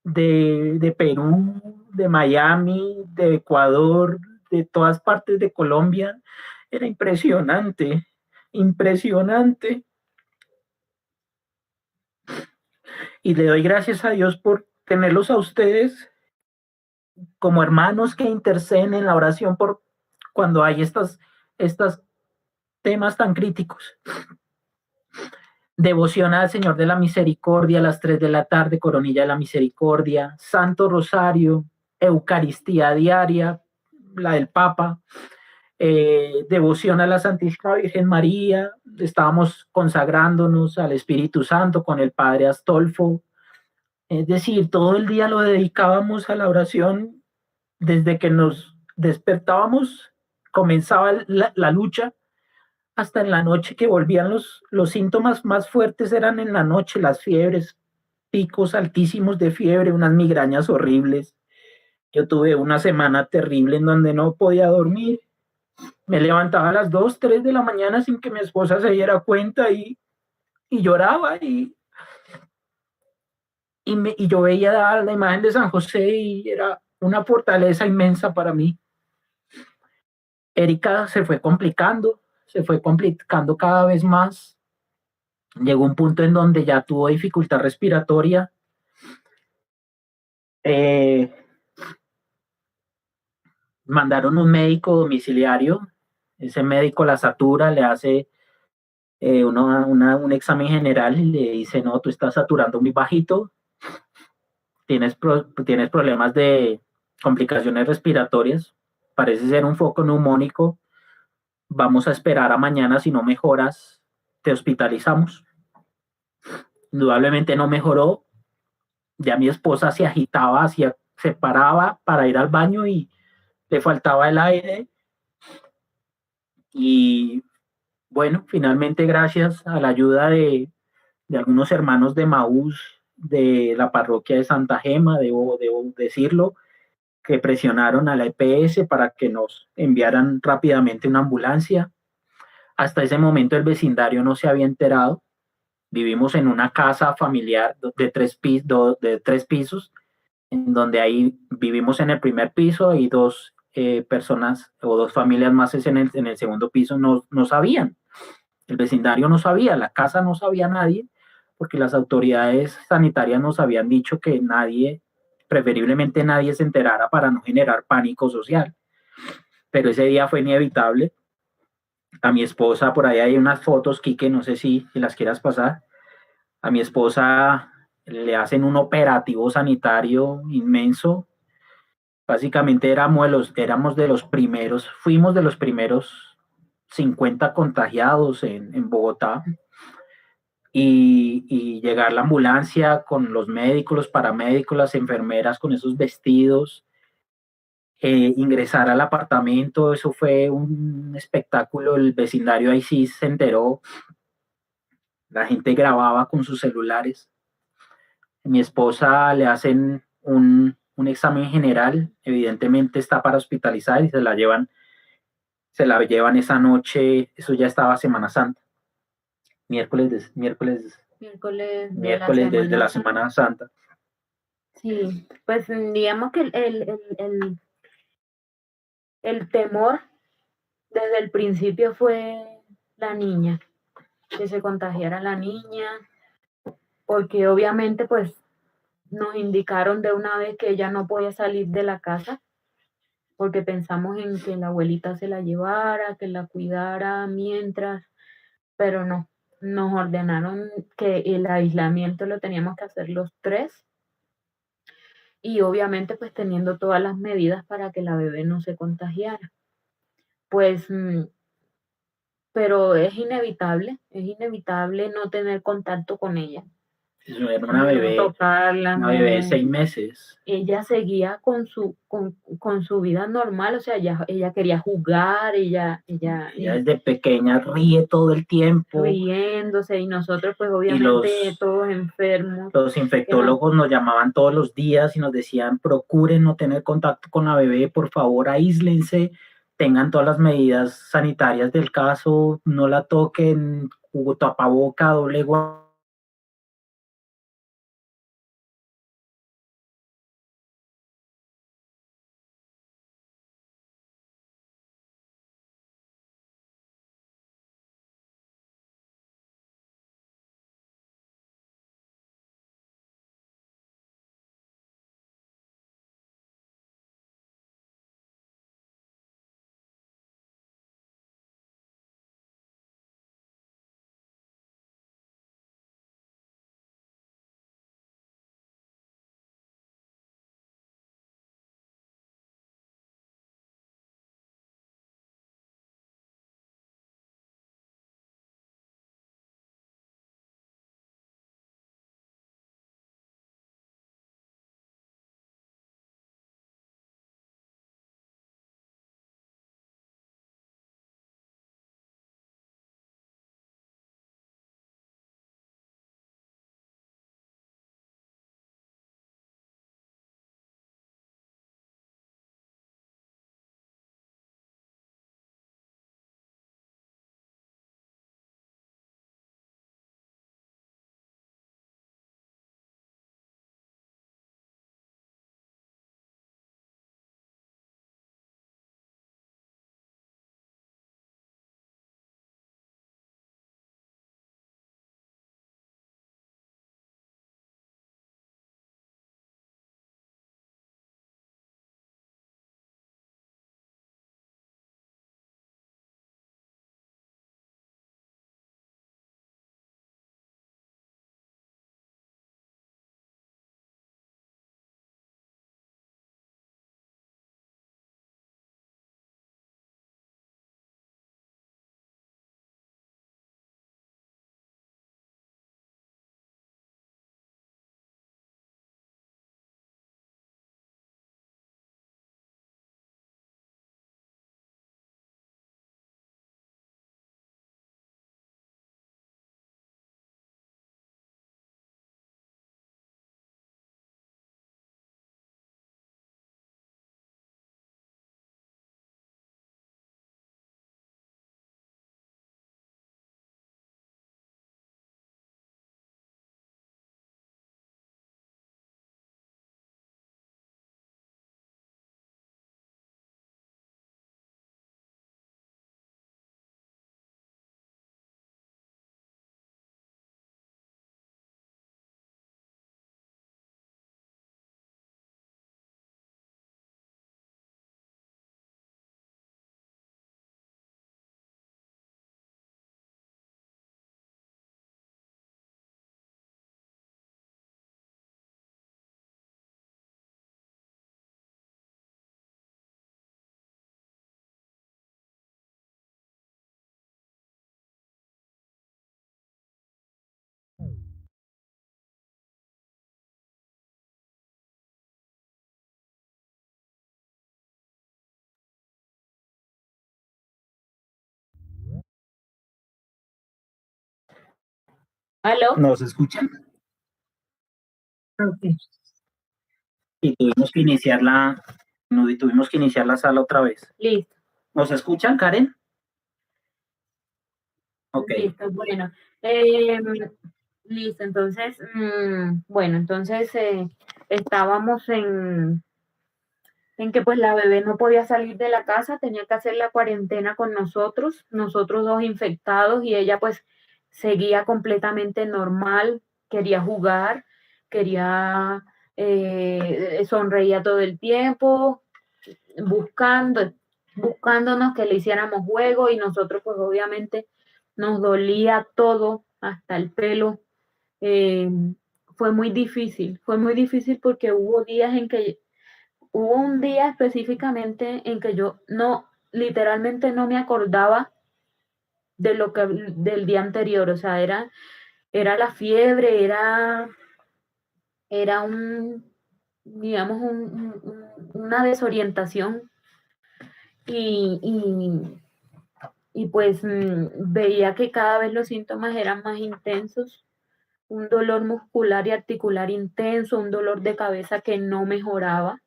de Perú, de Miami, de Ecuador, de todas partes de Colombia. Era impresionante. Y le doy gracias a Dios por tenerlos a ustedes como hermanos que interceden en la oración por cuando hay estos temas tan críticos. Devoción al Señor de la Misericordia a las 3 de la tarde, Coronilla de la Misericordia, Santo Rosario, Eucaristía diaria, la del Papa, devoción a la Santísima Virgen María. Estábamos consagrándonos al Espíritu Santo con el Padre Astolfo. Es decir, todo el día lo dedicábamos a la oración. Desde que nos despertábamos, comenzaba la lucha, hasta en la noche que volvían los síntomas más fuertes, eran en la noche, las fiebres, picos altísimos de fiebre, unas migrañas horribles. Yo tuve una semana terrible en donde no podía dormir. Me levantaba a las 2, 3 de la mañana sin que mi esposa se diera cuenta y lloraba y yo veía la imagen de San José y era una fortaleza inmensa para mí. Erika se fue complicando cada vez más. Llegó un punto en donde ya tuvo dificultad respiratoria. Mandaron un médico domiciliario. Ese médico la satura, le hace un examen general y le dice: no, tú estás saturando muy bajito, tienes problemas de complicaciones respiratorias, parece ser un foco neumónico, vamos a esperar a mañana, si no mejoras, te hospitalizamos. Indudablemente no mejoró, ya mi esposa se agitaba, se paraba para ir al baño y le faltaba el aire. Y bueno, finalmente, gracias a la ayuda de algunos hermanos de Emaús, de la parroquia de Santa Gema, debo decirlo, que presionaron a la EPS para que nos enviaran rápidamente una ambulancia. Hasta ese momento el vecindario no se había enterado. Vivimos en una casa familiar de 3 pisos, en donde ahí vivimos en el primer piso y 2 personas o 2 familias más en el segundo piso no sabían. El vecindario no sabía, la casa no sabía nadie, porque las autoridades sanitarias nos habían dicho que nadie, preferiblemente nadie se enterara para no generar pánico social. Pero ese día fue inevitable. A mi esposa, por ahí hay unas fotos, Quique, no sé si las quieras pasar. A mi esposa le hacen un operativo sanitario inmenso. Básicamente éramos de los primeros, fuimos de los primeros 50 contagiados en Bogotá. Y llegar la ambulancia con los médicos, los paramédicos, las enfermeras con esos vestidos, ingresar al apartamento, eso fue un espectáculo. El vecindario ahí sí se enteró, la gente grababa con sus celulares. A mi esposa le hacen un examen general, evidentemente está para hospitalizar y se la llevan esa noche, eso ya estaba Semana Santa, miércoles, Miércoles de la miércoles de Semana la Santa. Semana Santa. Sí, pues digamos que el temor desde el principio fue la niña, que se contagiara la niña, porque obviamente pues nos indicaron de una vez que ella no podía salir de la casa, porque pensamos en que la abuelita se la llevara, que la cuidara mientras, pero no, nos ordenaron que el aislamiento lo teníamos que hacer los tres y obviamente pues teniendo todas las medidas para que la bebé no se contagiara. Pues, pero es inevitable no tener contacto con ella, Eso era no tocarla, una bebé de no. 6 meses. Ella seguía con su vida normal, o sea, ella quería jugar, Ella desde pequeña ríe todo el tiempo riéndose y nosotros pues y obviamente todos enfermos, los que no, infectólogos nos llamaban todos los días y nos decían, procuren no tener contacto con la bebé, por favor, aíslense, tengan todas las medidas sanitarias del caso, no la toquen, tapaboca, doble guardia. ¿Aló? ¿Nos escuchan? Ok. Y tuvimos que iniciar la sala otra vez. Listo, ¿Nos escuchan, Karen? Ok. listo. Bueno, em, listo. Entonces, bueno, entonces estábamos en que pues la bebé no podía salir de la casa, tenía que hacer la cuarentena con nosotros dos infectados y ella pues seguía completamente normal, quería jugar, quería, sonreía todo el tiempo, buscando, buscándonos que le hiciéramos juego y nosotros pues obviamente nos dolía todo, hasta el pelo. Eh, fue muy difícil porque hubo un día específicamente en que yo no, literalmente no me acordaba de del día anterior, o sea, era la fiebre, era digamos, una desorientación y, y, y pues veía que cada vez los síntomas eran más intensos, un dolor muscular y articular intenso, un dolor de cabeza que no mejoraba.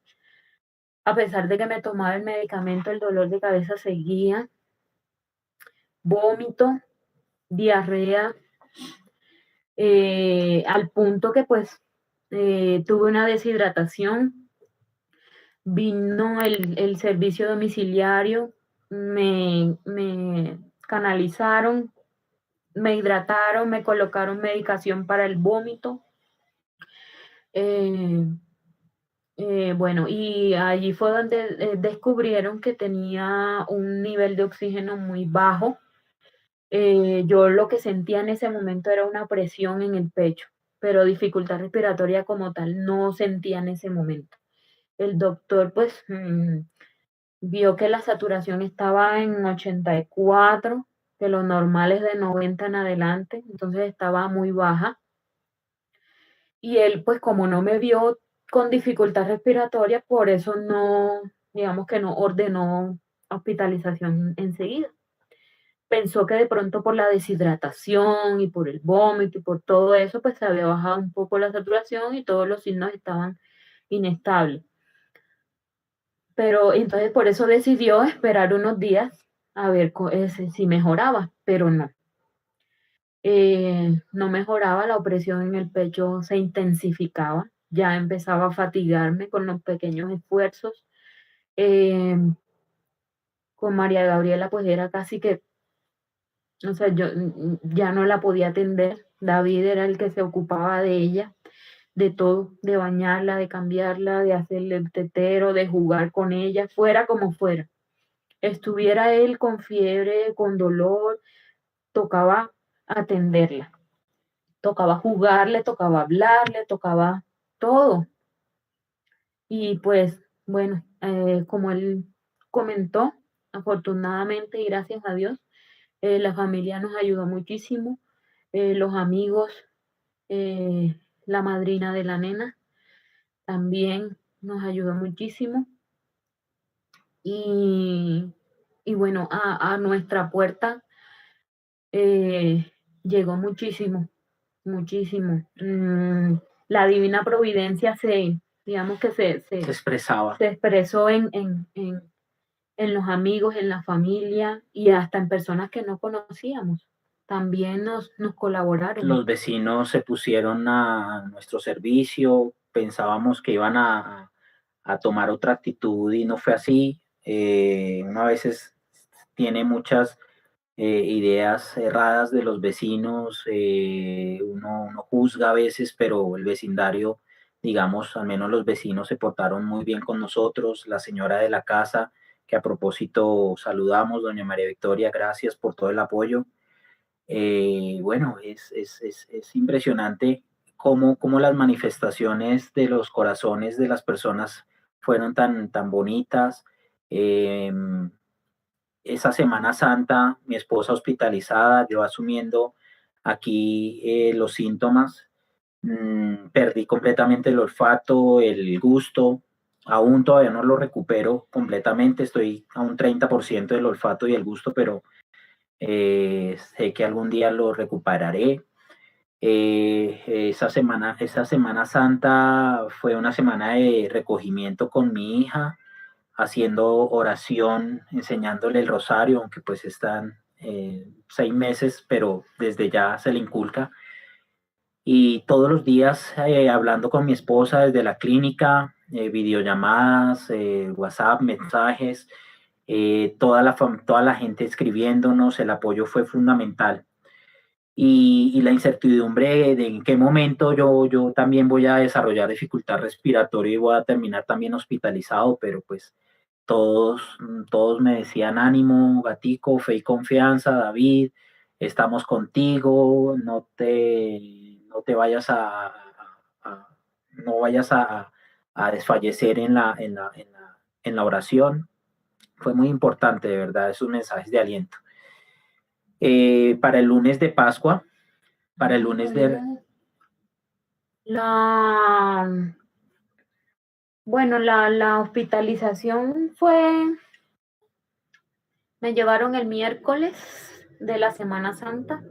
A pesar de que me tomaba el medicamento, el dolor de cabeza seguía, vómito, diarrea, al punto que pues tuve una deshidratación, vino el servicio domiciliario, me canalizaron, me hidrataron, me colocaron medicación para el vómito. eh, bueno, y allí fue donde descubrieron que tenía un nivel de oxígeno muy bajo. Yo lo que sentía en ese momento era una presión en el pecho, pero dificultad respiratoria como tal no sentía en ese momento. El doctor pues vio que la saturación estaba en 84, que lo normal es de 90 en adelante, entonces estaba muy baja. Y él pues como no me vio con dificultad respiratoria, por eso no, digamos que no ordenó hospitalización enseguida. Pensó que de pronto por la deshidratación y por el vómito y por todo eso, pues se había bajado un poco la saturación y todos los signos estaban inestables. Pero entonces por eso decidió esperar unos días a ver si mejoraba, pero no. No mejoraba, la opresión en el pecho se intensificaba, ya empezaba a fatigarme con los pequeños esfuerzos. Eh, con María Gabriela pues era casi que, o sea, yo ya no la podía atender. David era el que se ocupaba de ella, de todo, de bañarla, de cambiarla, de hacerle el tetero, de jugar con ella, fuera como fuera. Estuviera él con fiebre, con dolor, tocaba atenderla, tocaba jugarle, tocaba hablarle, tocaba todo. Y pues, bueno, como él comentó, afortunadamente y gracias a Dios, la familia nos ayudó muchísimo, los amigos, la madrina de la nena también nos ayudó muchísimo. Y, y bueno, a nuestra puerta llegó muchísimo, muchísimo. La divina providencia digamos que Se expresaba. se expresó en los amigos, en la familia y hasta en personas que no conocíamos. También nos colaboraron. Los vecinos se pusieron a nuestro servicio, pensábamos que iban a tomar otra actitud y no fue así. Uno a veces tiene muchas ideas erradas de los vecinos, uno juzga a veces, pero el vecindario, digamos, al menos los vecinos se portaron muy bien con nosotros, la señora de la casa, que a propósito saludamos, doña María Victoria, gracias por todo el apoyo. Bueno, es impresionante cómo las manifestaciones de los corazones de las personas fueron tan bonitas. Eh, esa Semana Santa, mi esposa hospitalizada, yo asumiendo aquí los síntomas, perdí completamente el olfato, el gusto, aún todavía no lo recupero completamente, estoy a un 30% del olfato y el gusto, pero sé que algún día lo recuperaré. Esa Semana Santa fue una semana de recogimiento con mi hija, haciendo oración, enseñándole el rosario, aunque pues están 6 meses, pero desde ya se le inculca. Y todos los días hablando con mi esposa desde la clínica, videollamadas, WhatsApp, mensajes, toda la gente escribiéndonos, el apoyo fue fundamental. Y la incertidumbre de en qué momento yo también voy a desarrollar dificultad respiratoria y voy a terminar también hospitalizado, pero pues todos me decían ánimo, gatico, fe y confianza, David, estamos contigo, no te vayas a- no vayas a desfallecer en la oración. Fue muy importante, de verdad, esos mensajes de aliento. Para el lunes de Pascua, para el lunes de... Bueno, la hospitalización fue, me llevaron el miércoles de la Semana Santa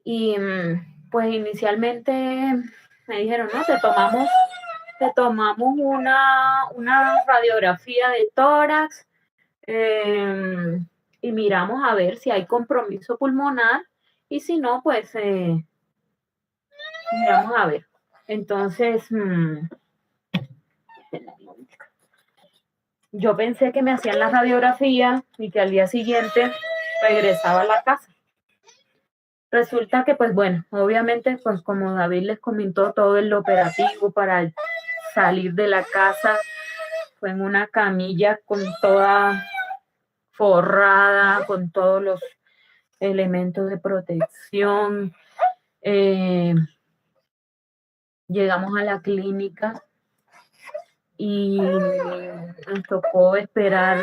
y pues inicialmente me dijeron, no, te tomamos una radiografía de tórax y miramos a ver si hay compromiso pulmonar y si no, pues miramos a ver. Entonces, yo pensé que me hacían la radiografía y que al día siguiente regresaba a la casa. Resulta que, pues bueno, obviamente, pues como David les comentó, todo el operativo para salir de la casa fue en una camilla con toda forrada, con todos los elementos de protección. Llegamos a la clínica y nos tocó esperar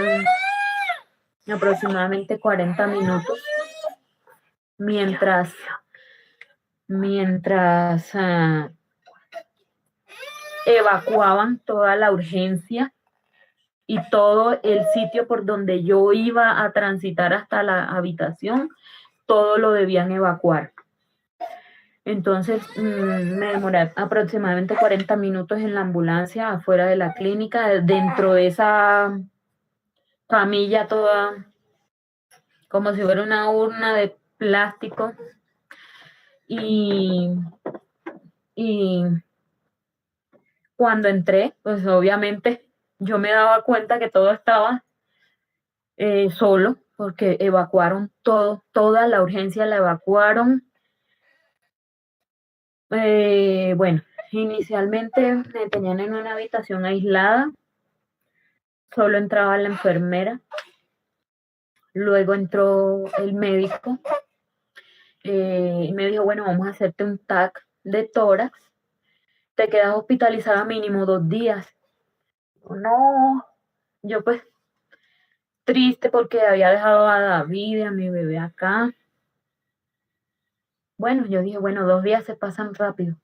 aproximadamente 40 minutos mientras evacuaban toda la urgencia y todo el sitio por donde yo iba a transitar hasta la habitación, todo lo debían evacuar. Entonces me demoré aproximadamente 40 minutos en la ambulancia afuera de la clínica, dentro de esa camilla toda como si fuera una urna de plástico. Y cuando entré, pues obviamente yo me daba cuenta que todo estaba solo, porque evacuaron todo, toda la urgencia la evacuaron. Bueno, inicialmente me tenían en una habitación aislada, solo entraba la enfermera, luego entró el médico y me dijo, bueno, vamos a hacerte un TAC de tórax, te quedas hospitalizada mínimo 2 días. No, yo pues triste porque había dejado a David y a mi bebé acá. Bueno, yo dije, bueno, 2 días se pasan rápido,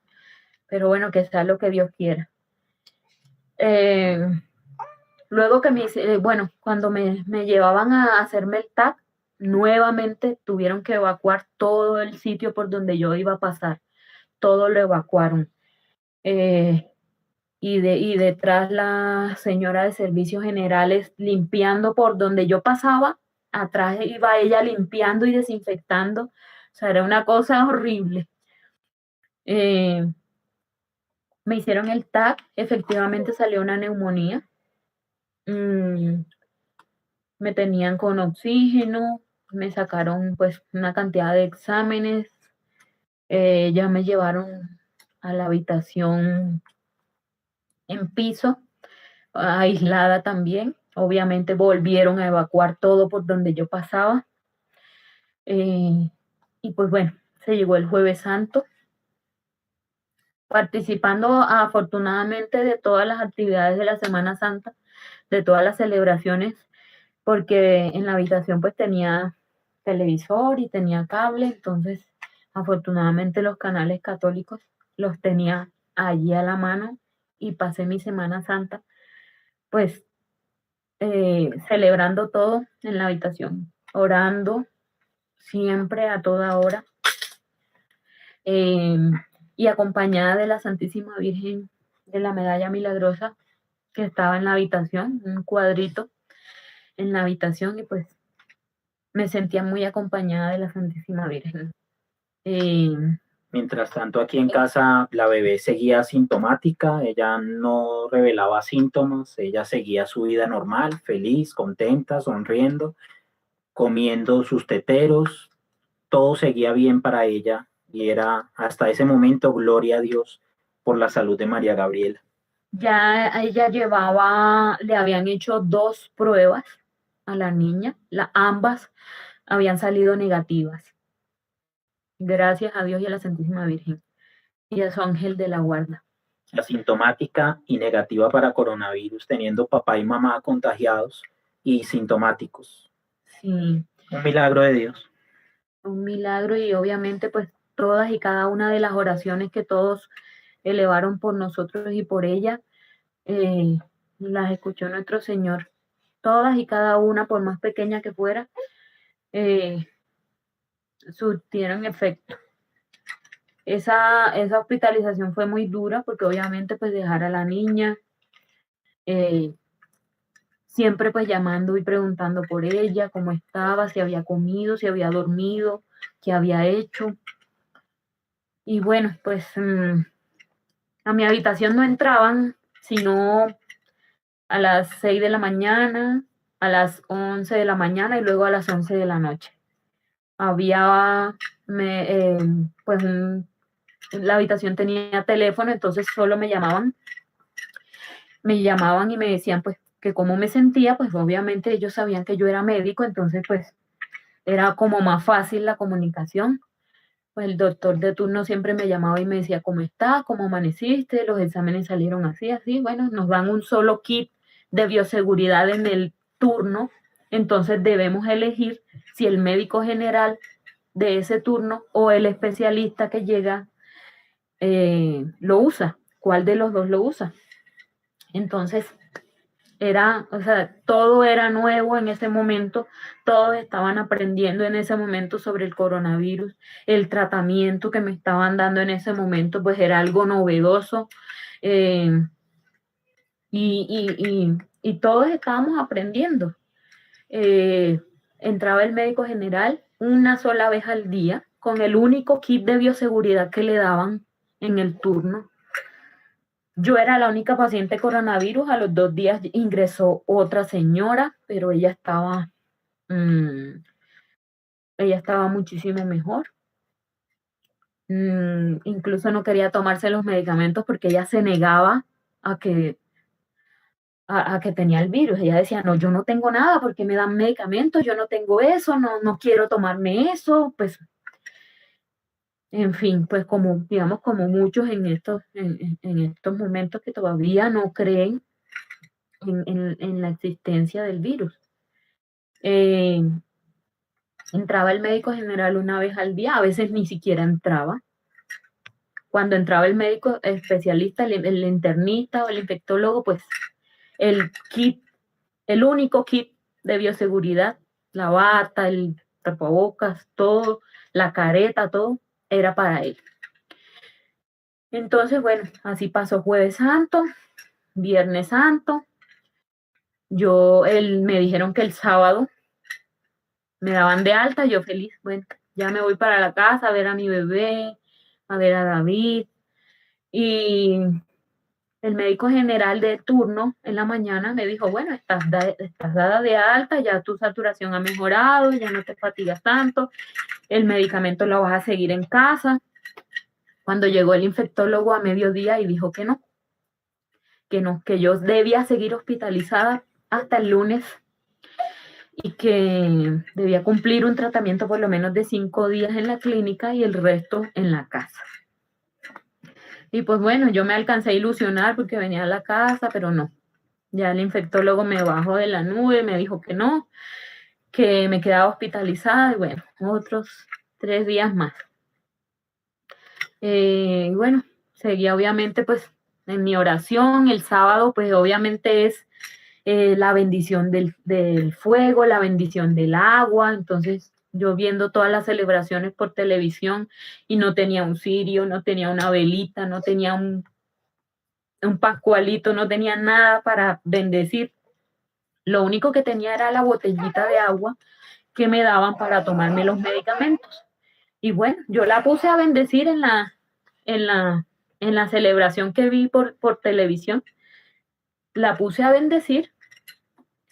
pero bueno, que sea lo que Dios quiera. Luego que bueno, cuando me llevaban a hacerme el TAC, nuevamente tuvieron que evacuar todo el sitio por donde yo iba a pasar. Todo lo evacuaron. Y detrás la señora de servicios generales limpiando por donde yo pasaba, atrás iba ella limpiando y desinfectando. O sea, era una cosa horrible. Me hicieron el TAC, efectivamente salió una neumonía. Me tenían con oxígeno, me sacaron pues una cantidad de exámenes, ya me llevaron a la habitación en piso, aislada también. Obviamente volvieron a evacuar todo por donde yo pasaba. Y pues bueno, se llegó el Jueves Santo, participando afortunadamente de todas las actividades de la Semana Santa, de todas las celebraciones, porque en la habitación pues tenía televisor y tenía cable, entonces afortunadamente los canales católicos los tenía allí a la mano y pasé mi Semana Santa pues celebrando todo en la habitación, orando siempre a toda hora, y acompañada de la Santísima Virgen de la Medalla Milagrosa, que estaba en la habitación, un cuadrito en la habitación, y pues me sentía muy acompañada de la Santísima Virgen. Mientras tanto, aquí en casa la bebé seguía asintomática, ella no revelaba síntomas, ella seguía su vida normal, feliz, contenta, sonriendo, comiendo sus teteros, todo seguía bien para ella y era hasta ese momento gloria a Dios por la salud de María Gabriela. Ya ella le habían hecho 2 pruebas a la niña, ambas habían salido negativas. Gracias a Dios y a la Santísima Virgen y a su ángel de la guarda. Asintomática y negativa para coronavirus, teniendo papá y mamá contagiados y sintomáticos. Sí. Un milagro de Dios. Un milagro, y obviamente pues todas y cada una de las oraciones que todos elevaron por nosotros y por ella, las escuchó nuestro Señor. Todas y cada una, por más pequeña que fuera, surtieron efecto. Esa hospitalización fue muy dura porque obviamente pues dejar a la niña, siempre pues llamando y preguntando por ella, cómo estaba, si había comido, si había dormido, qué había hecho. Y bueno, pues a mi habitación no entraban sino a las 6 de la mañana, a las 11 de la mañana y luego a las 11 de la noche. Había, pues la habitación tenía teléfono, entonces solo me llamaban y me decían pues que cómo me sentía, pues obviamente ellos sabían que yo era médico, entonces pues era como más fácil la comunicación. Pues el doctor de turno siempre me llamaba y me decía, ¿cómo estás? ¿Cómo amaneciste? Los exámenes salieron así, así. Bueno, nos dan un solo kit de bioseguridad en el turno, entonces debemos elegir si el médico general de ese turno o el especialista que llega lo usa, cuál de los dos lo usa. Entonces, todo era nuevo en ese momento, todos estaban aprendiendo en ese momento sobre el coronavirus, el tratamiento que me estaban dando en ese momento, pues era algo novedoso, y todos estábamos aprendiendo. Entraba el médico general una sola vez al día con el único kit de bioseguridad que le daban en el turno. Yo era la única paciente coronavirus, a los 2 días ingresó otra señora, pero ella estaba muchísimo mejor. Incluso no quería tomarse los medicamentos porque ella se negaba a que tenía el virus. Ella decía, no, yo no tengo nada porque me dan medicamentos, yo no tengo eso, no quiero tomarme eso, pues, en fin, pues digamos, como muchos en estos momentos que todavía no creen en la existencia del virus. Entraba el médico general una vez al día, a veces ni siquiera entraba. Cuando entraba el médico especialista, el internista o el infectólogo, pues el único kit de bioseguridad, la bata, el tapabocas, todo, la careta, todo, era para él. Entonces, bueno, así pasó Jueves Santo, Viernes Santo. Me dijeron que el sábado me daban de alta, yo feliz, bueno, ya me voy para la casa a ver a mi bebé, a ver a David. Y el médico general de turno en la mañana me dijo, bueno, estás dada de alta, ya tu saturación ha mejorado, ya no te fatigas tanto, el medicamento lo vas a seguir en casa. Cuando llegó el infectólogo a mediodía y dijo que no, que yo debía seguir hospitalizada hasta el lunes y que debía cumplir un tratamiento por lo menos de 5 días en la clínica y el resto en la casa. Y pues bueno, yo me alcancé a ilusionar porque venía a la casa, pero no. Ya el infectólogo me bajó de la nube, me dijo que no, que me quedaba hospitalizada y bueno, otros 3 días más. Y bueno, seguía obviamente pues en mi oración. El sábado pues obviamente es la bendición del fuego, la bendición del agua. Entonces yo viendo todas las celebraciones por televisión y no tenía un cirio, no tenía una velita, no tenía un pascualito, no tenía nada para bendecir. Lo único que tenía era la botellita de agua que me daban para tomarme los medicamentos. Y bueno, yo la puse a bendecir en la celebración que vi por televisión. La puse a bendecir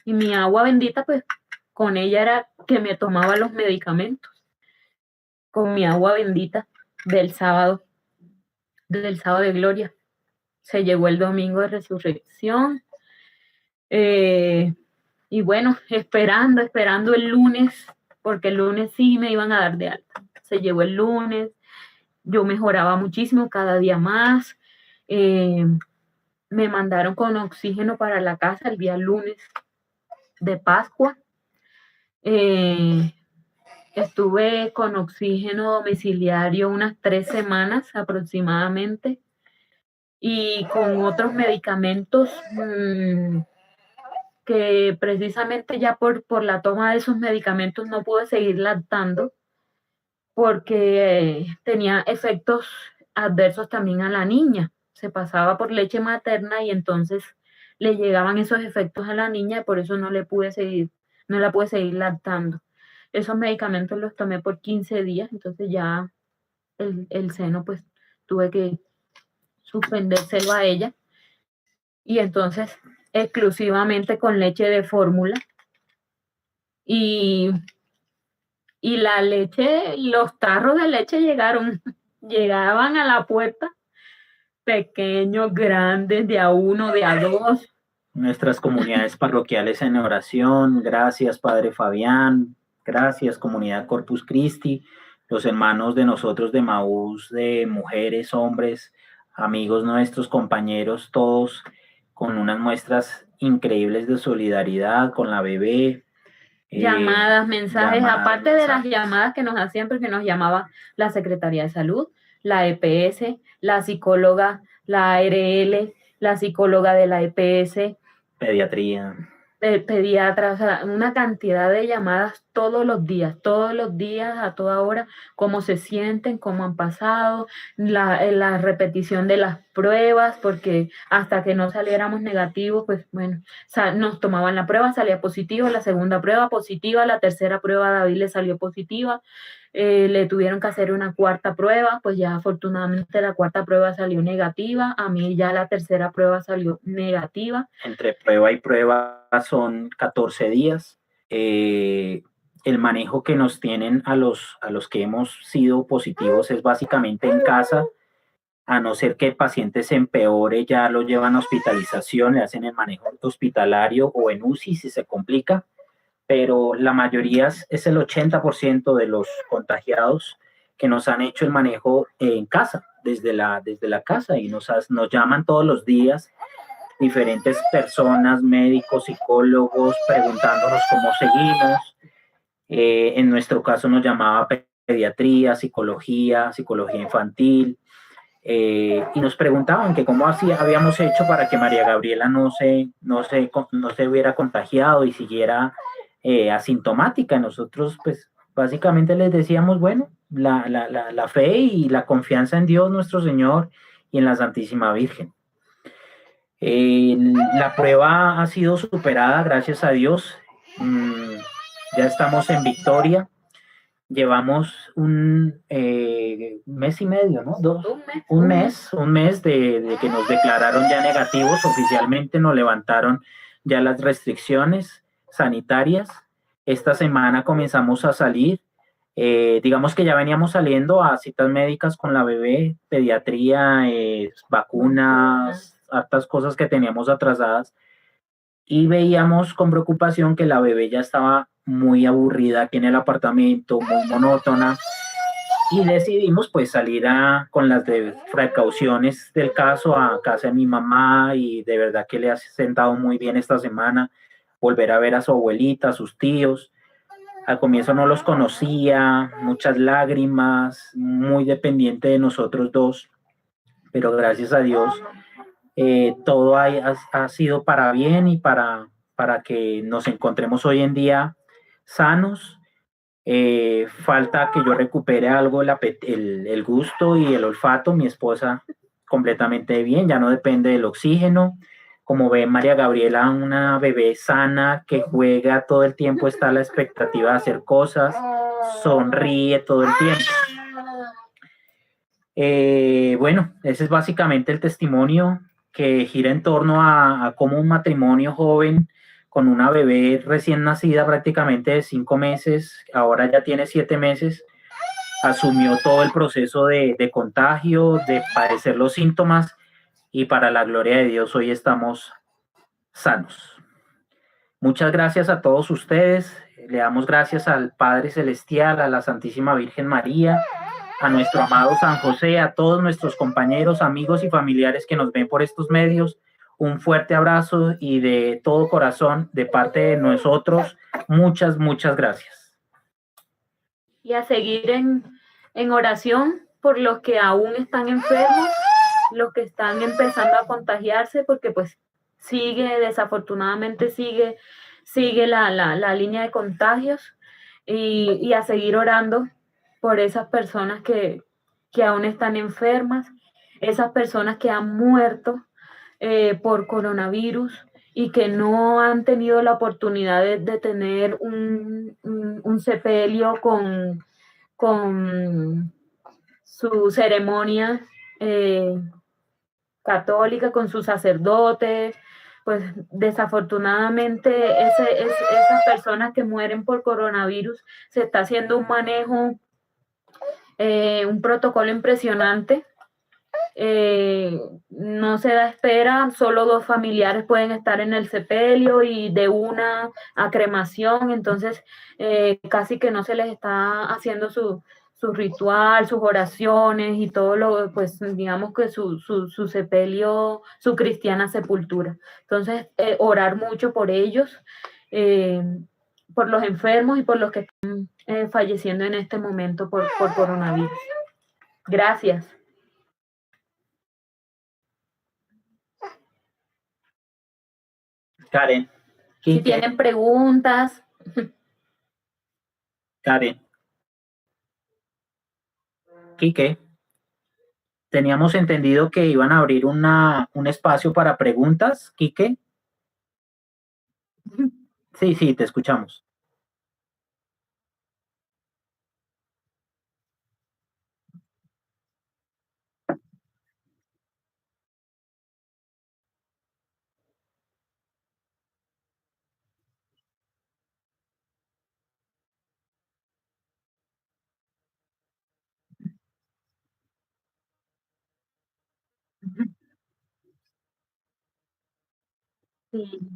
y mi agua bendita, pues con ella era que me tomaba los medicamentos, con mi agua bendita del sábado de gloria. Se llegó el domingo de resurrección. Y bueno, esperando el lunes, porque el lunes sí me iban a dar de alta. Se llegó el lunes, yo mejoraba muchísimo cada día más. Me mandaron con oxígeno para la casa el día lunes de Pascua. Estuve con oxígeno domiciliario unas 3 semanas aproximadamente y con otros medicamentos que precisamente ya por la toma de esos medicamentos no pude seguir lactando porque tenía efectos adversos también a la niña. Se pasaba por leche materna y entonces le llegaban esos efectos a la niña y por eso no la pude seguir lactando. Esos medicamentos los tomé por 15 días, entonces ya el seno pues tuve que suspendérselo a ella y entonces exclusivamente con leche de fórmula y la leche, los tarros de leche llegaban a la puerta, pequeños, grandes, de a uno, de a dos. Nuestras comunidades parroquiales en oración, gracias Padre Fabián, gracias comunidad Corpus Christi, los hermanos de nosotros de Maús, de mujeres, hombres, amigos nuestros, compañeros, todos con unas muestras increíbles de solidaridad con la bebé. Llamadas, mensajes, aparte de las llamadas que nos hacían, porque nos llamaba la Secretaría de Salud, la EPS, la psicóloga, la ARL, la psicóloga de la EPS, pediatría, pediatras, o sea, una cantidad de llamadas todos los días, a toda hora, cómo se sienten, cómo han pasado, la repetición de las pruebas, porque hasta que no saliéramos negativos, pues bueno, nos tomaban la prueba, salía positiva, la segunda prueba positiva, la tercera prueba a David le salió positiva, le tuvieron que hacer una cuarta prueba, pues ya afortunadamente la cuarta prueba salió negativa, a mí ya la tercera prueba salió negativa. Entre prueba y prueba son 14 días. El manejo que nos tienen a los que hemos sido positivos es básicamente en casa, a no ser que el paciente se empeore, ya lo llevan a hospitalización, le hacen el manejo hospitalario o en UCI si se complica, pero la mayoría es el 80% de los contagiados que nos han hecho el manejo en casa, desde la casa, y nos llaman todos los días diferentes personas, médicos, psicólogos, preguntándonos cómo seguimos. En nuestro caso nos llamaba pediatría, psicología infantil, y nos preguntaban que cómo habíamos hecho para que María Gabriela no se hubiera contagiado y siguiera asintomática. Nosotros pues básicamente les decíamos, bueno, la fe y la confianza en Dios nuestro Señor y en la Santísima Virgen. La prueba ha sido superada, gracias a Dios. Ya estamos en victoria. Llevamos un mes y medio, ¿no? Un mes de que nos declararon ya negativos. Oficialmente nos levantaron ya las restricciones sanitarias. Esta semana comenzamos a salir. Digamos que ya veníamos saliendo a citas médicas con la bebé, pediatría, vacunas, hartas cosas que teníamos atrasadas, y veíamos con preocupación que la bebé ya estaba muy aburrida aquí en el apartamento, muy monótona, y decidimos pues salir con las precauciones del caso a casa de mi mamá, y de verdad que le ha sentado muy bien esta semana volver a ver a su abuelita, a sus tíos. Al comienzo no los conocía, muchas lágrimas, muy dependiente de nosotros dos, pero gracias a Dios todo ha sido para bien y para que nos encontremos hoy en día sanos, Falta que yo recupere algo el gusto y el olfato. Mi esposa completamente bien, ya no depende del oxígeno. Como ve María Gabriela, una bebé sana que juega todo el tiempo, está a la expectativa de hacer cosas, sonríe todo el tiempo. Bueno, ese es básicamente el testimonio que gira en torno a cómo un matrimonio joven con una bebé recién nacida prácticamente de 5 meses, ahora ya tiene 7 meses, asumió todo el proceso de contagio, de padecer los síntomas y para la gloria de Dios hoy estamos sanos. Muchas gracias a todos ustedes. Le damos gracias al Padre Celestial, a la Santísima Virgen María, a nuestro amado San José, a todos nuestros compañeros, amigos y familiares que nos ven por estos medios. Un fuerte abrazo y de todo corazón, de parte de nosotros, muchas, muchas gracias. Y a seguir en oración por los que aún están enfermos, los que están empezando a contagiarse, porque pues desafortunadamente sigue la línea de contagios y a seguir orando por esas personas que aún están enfermas, esas personas que han muerto por coronavirus y que no han tenido la oportunidad de tener un sepelio con su ceremonia católica, con su sacerdote. Pues desafortunadamente esas personas que mueren por coronavirus se está haciendo un manejo, un protocolo impresionante. No se da espera, solo 2 familiares pueden estar en el sepelio y de una a cremación, entonces casi que no se les está haciendo su ritual, sus oraciones y todo lo, pues digamos que su sepelio, su cristiana sepultura. Entonces, orar mucho por ellos, por los enfermos y por los que están falleciendo en este momento por coronavirus. Gracias. Karen. Si tienen preguntas. Karen. Quique. Teníamos entendido que iban a abrir un espacio para preguntas, Quique. Sí, sí, te escuchamos. Sí.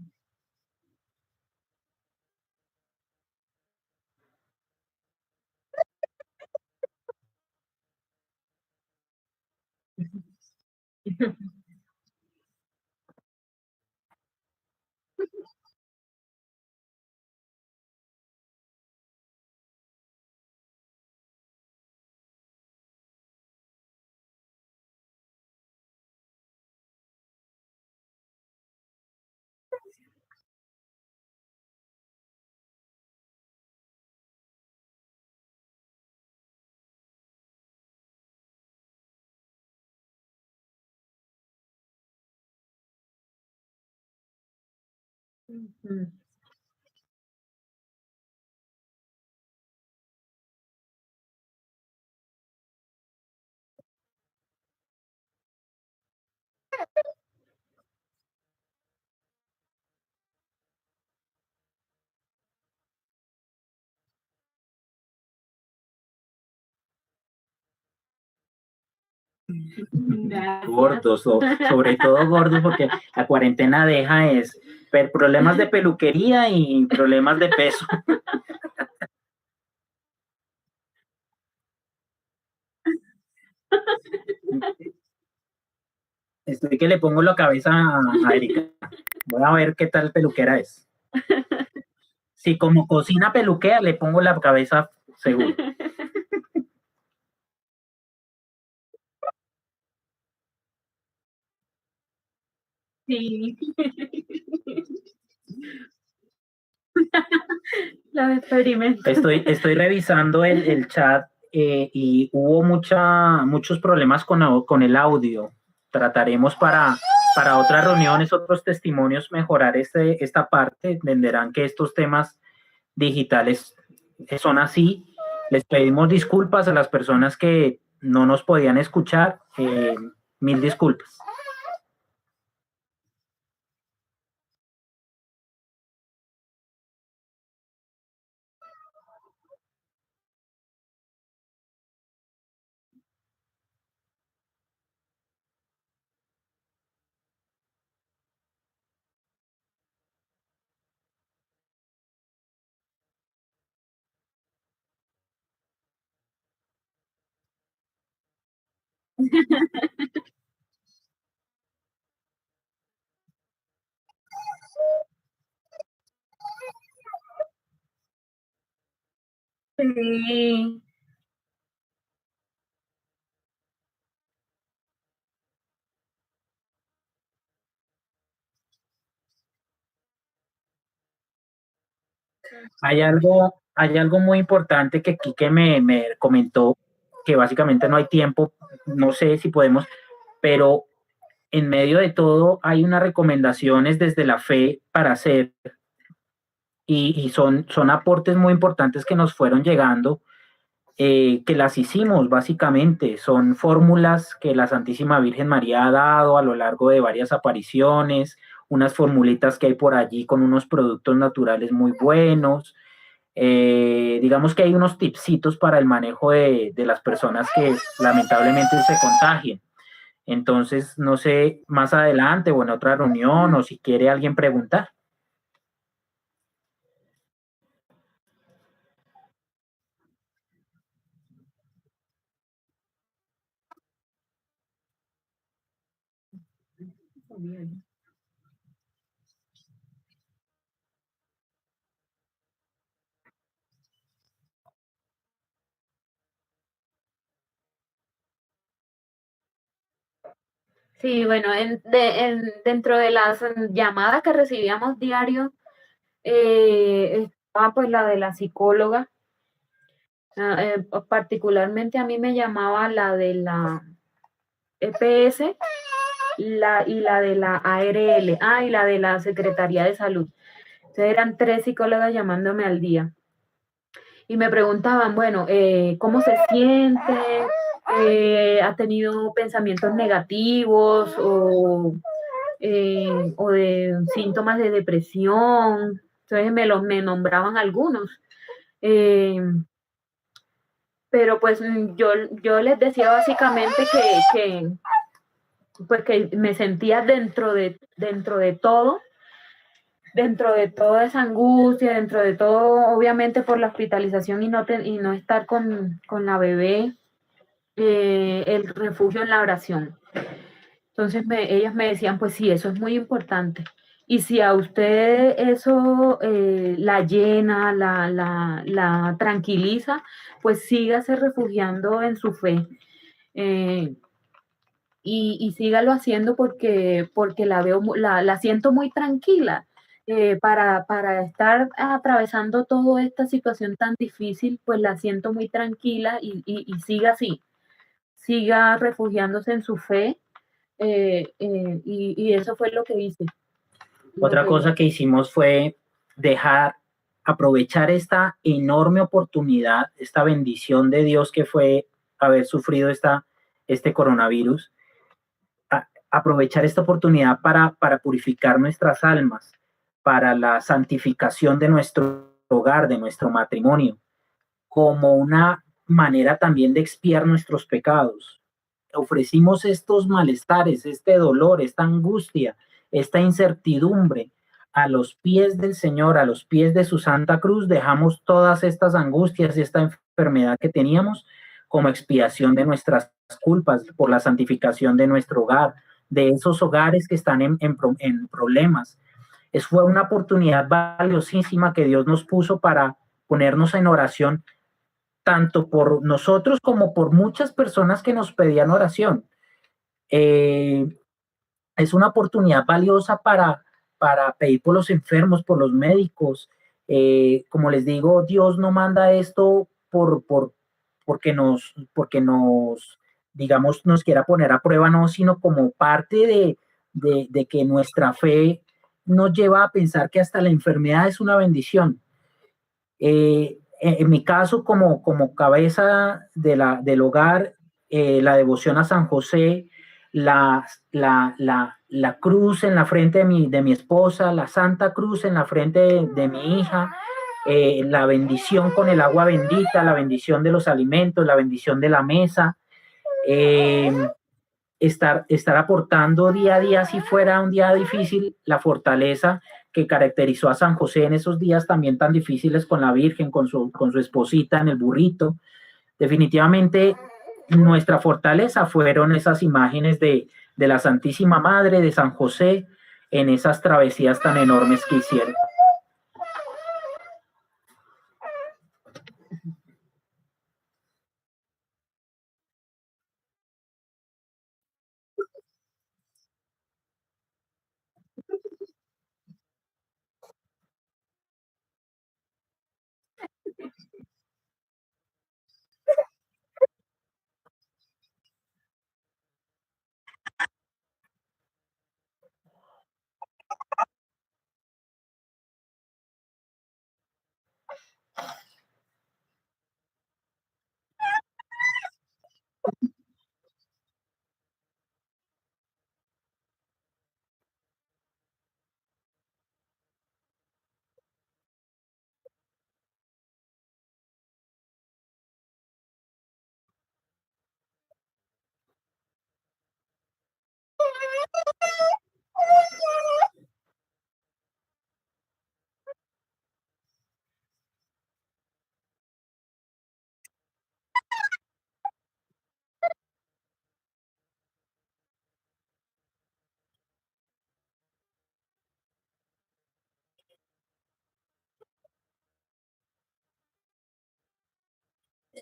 Gordos, sobre todo gordos, porque la cuarentena deja problemas de peluquería y problemas de peso. Estoy que le pongo la cabeza a Erika. Voy a ver qué tal peluquera es. Si como cocina peluquea, le pongo la cabeza seguro. Sí. Los experimentos. Estoy revisando el chat y hubo muchos problemas con el audio. Trataremos para otras reuniones, otros testimonios, mejorar esta parte. Entenderán que estos temas digitales son así. Les pedimos disculpas a las personas que no nos podían escuchar. Mil disculpas. Sí. Hay algo muy importante que Quique me comentó, que básicamente no hay tiempo, no sé si podemos, pero en medio de todo hay unas recomendaciones desde la fe para hacer y son aportes muy importantes que nos fueron llegando, que las hicimos básicamente. Son fórmulas que la Santísima Virgen María ha dado a lo largo de varias apariciones, unas formulitas que hay por allí con unos productos naturales muy buenos. Digamos que hay unos tipsitos para el manejo de las personas que lamentablemente se contagien. Entonces, no sé, más adelante o en otra reunión o si quiere alguien preguntar. Sí, bueno, dentro de las llamadas que recibíamos diario, estaba pues la de la psicóloga. Particularmente a mí me llamaba la de la EPS y la de la ARL, y la de la Secretaría de Salud. Entonces eran 3 psicólogas llamándome al día. Y me preguntaban, bueno, ¿cómo se siente? ¿Ha tenido pensamientos negativos o de síntomas de depresión? Entonces me nombraban algunos. Eh, pero pues yo les decía básicamente pues que me sentía dentro de toda esa angustia, dentro de todo, obviamente por la hospitalización y no estar con la bebé, el refugio en la oración. Entonces ellas me decían, pues sí, eso es muy importante. Y si a usted eso la llena, la tranquiliza, pues sígase refugiando en su fe. Eh, y sígalo haciendo porque la siento muy tranquila. Para estar atravesando toda esta situación tan difícil, pues la siento muy tranquila y siga así, siga refugiándose en su fe, y eso fue lo que hice. Otra cosa que hicimos fue aprovechar esta enorme oportunidad, esta bendición de Dios que fue haber sufrido este coronavirus, aprovechar esta oportunidad para purificar nuestras almas, para la santificación de nuestro hogar, de nuestro matrimonio, como una manera también de expiar nuestros pecados. Ofrecimos estos malestares, este dolor, esta angustia, esta incertidumbre a los pies del Señor, a los pies de su Santa Cruz. Dejamos todas estas angustias y esta enfermedad que teníamos como expiación de nuestras culpas, por la santificación de nuestro hogar, de esos hogares que están en problemas. Fue una oportunidad valiosísima que Dios nos puso para ponernos en oración tanto por nosotros como por muchas personas que nos pedían oración. Eh, es una oportunidad valiosa para pedir por los enfermos, por los médicos, Como les digo, Dios no manda esto porque nos, digamos, nos quiera poner a prueba, no, sino como parte de que nuestra fe nos lleva a pensar que hasta la enfermedad es una bendición. En mi caso, como cabeza del hogar, la devoción a San José, la cruz en la frente de mi esposa, la Santa Cruz en la frente de mi hija, la bendición con el agua bendita, la bendición de los alimentos, la bendición de la mesa, eh, estar aportando día a día, si fuera un día difícil, la fortaleza que caracterizó a San José en esos días también tan difíciles con la Virgen, con su esposita en el burrito. Definitivamente nuestra fortaleza fueron esas imágenes de la Santísima Madre, de San José, en esas travesías tan enormes que hicieron.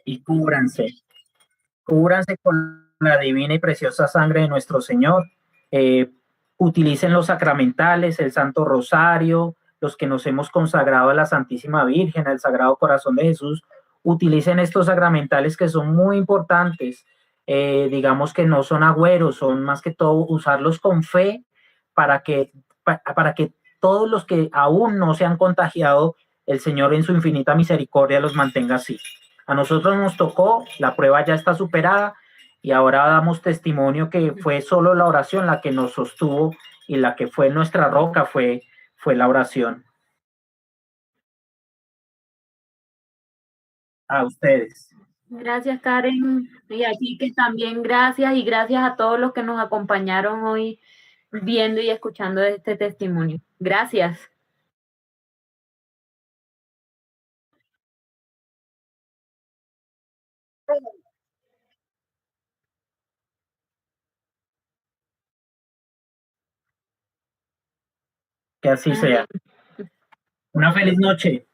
Y cúbranse con la divina y preciosa sangre de nuestro Señor. Eh, Utilicen los sacramentales, el Santo Rosario, los que nos hemos consagrado a la Santísima Virgen, al Sagrado Corazón de Jesús. Utilicen estos sacramentales que son muy importantes. Digamos que no son agüeros, son más que todo usarlos con fe para para que todos los que aún no se han contagiado, el Señor en su infinita misericordia los mantenga así. A nosotros nos tocó, la prueba ya está superada y ahora damos testimonio que fue solo la oración la que nos sostuvo y la que fue nuestra roca fue la oración. A ustedes. Gracias, Karen. Y aquí que también gracias y gracias a todos los que nos acompañaron hoy viendo y escuchando este testimonio. Gracias. Que así sea. Amén. Una feliz noche.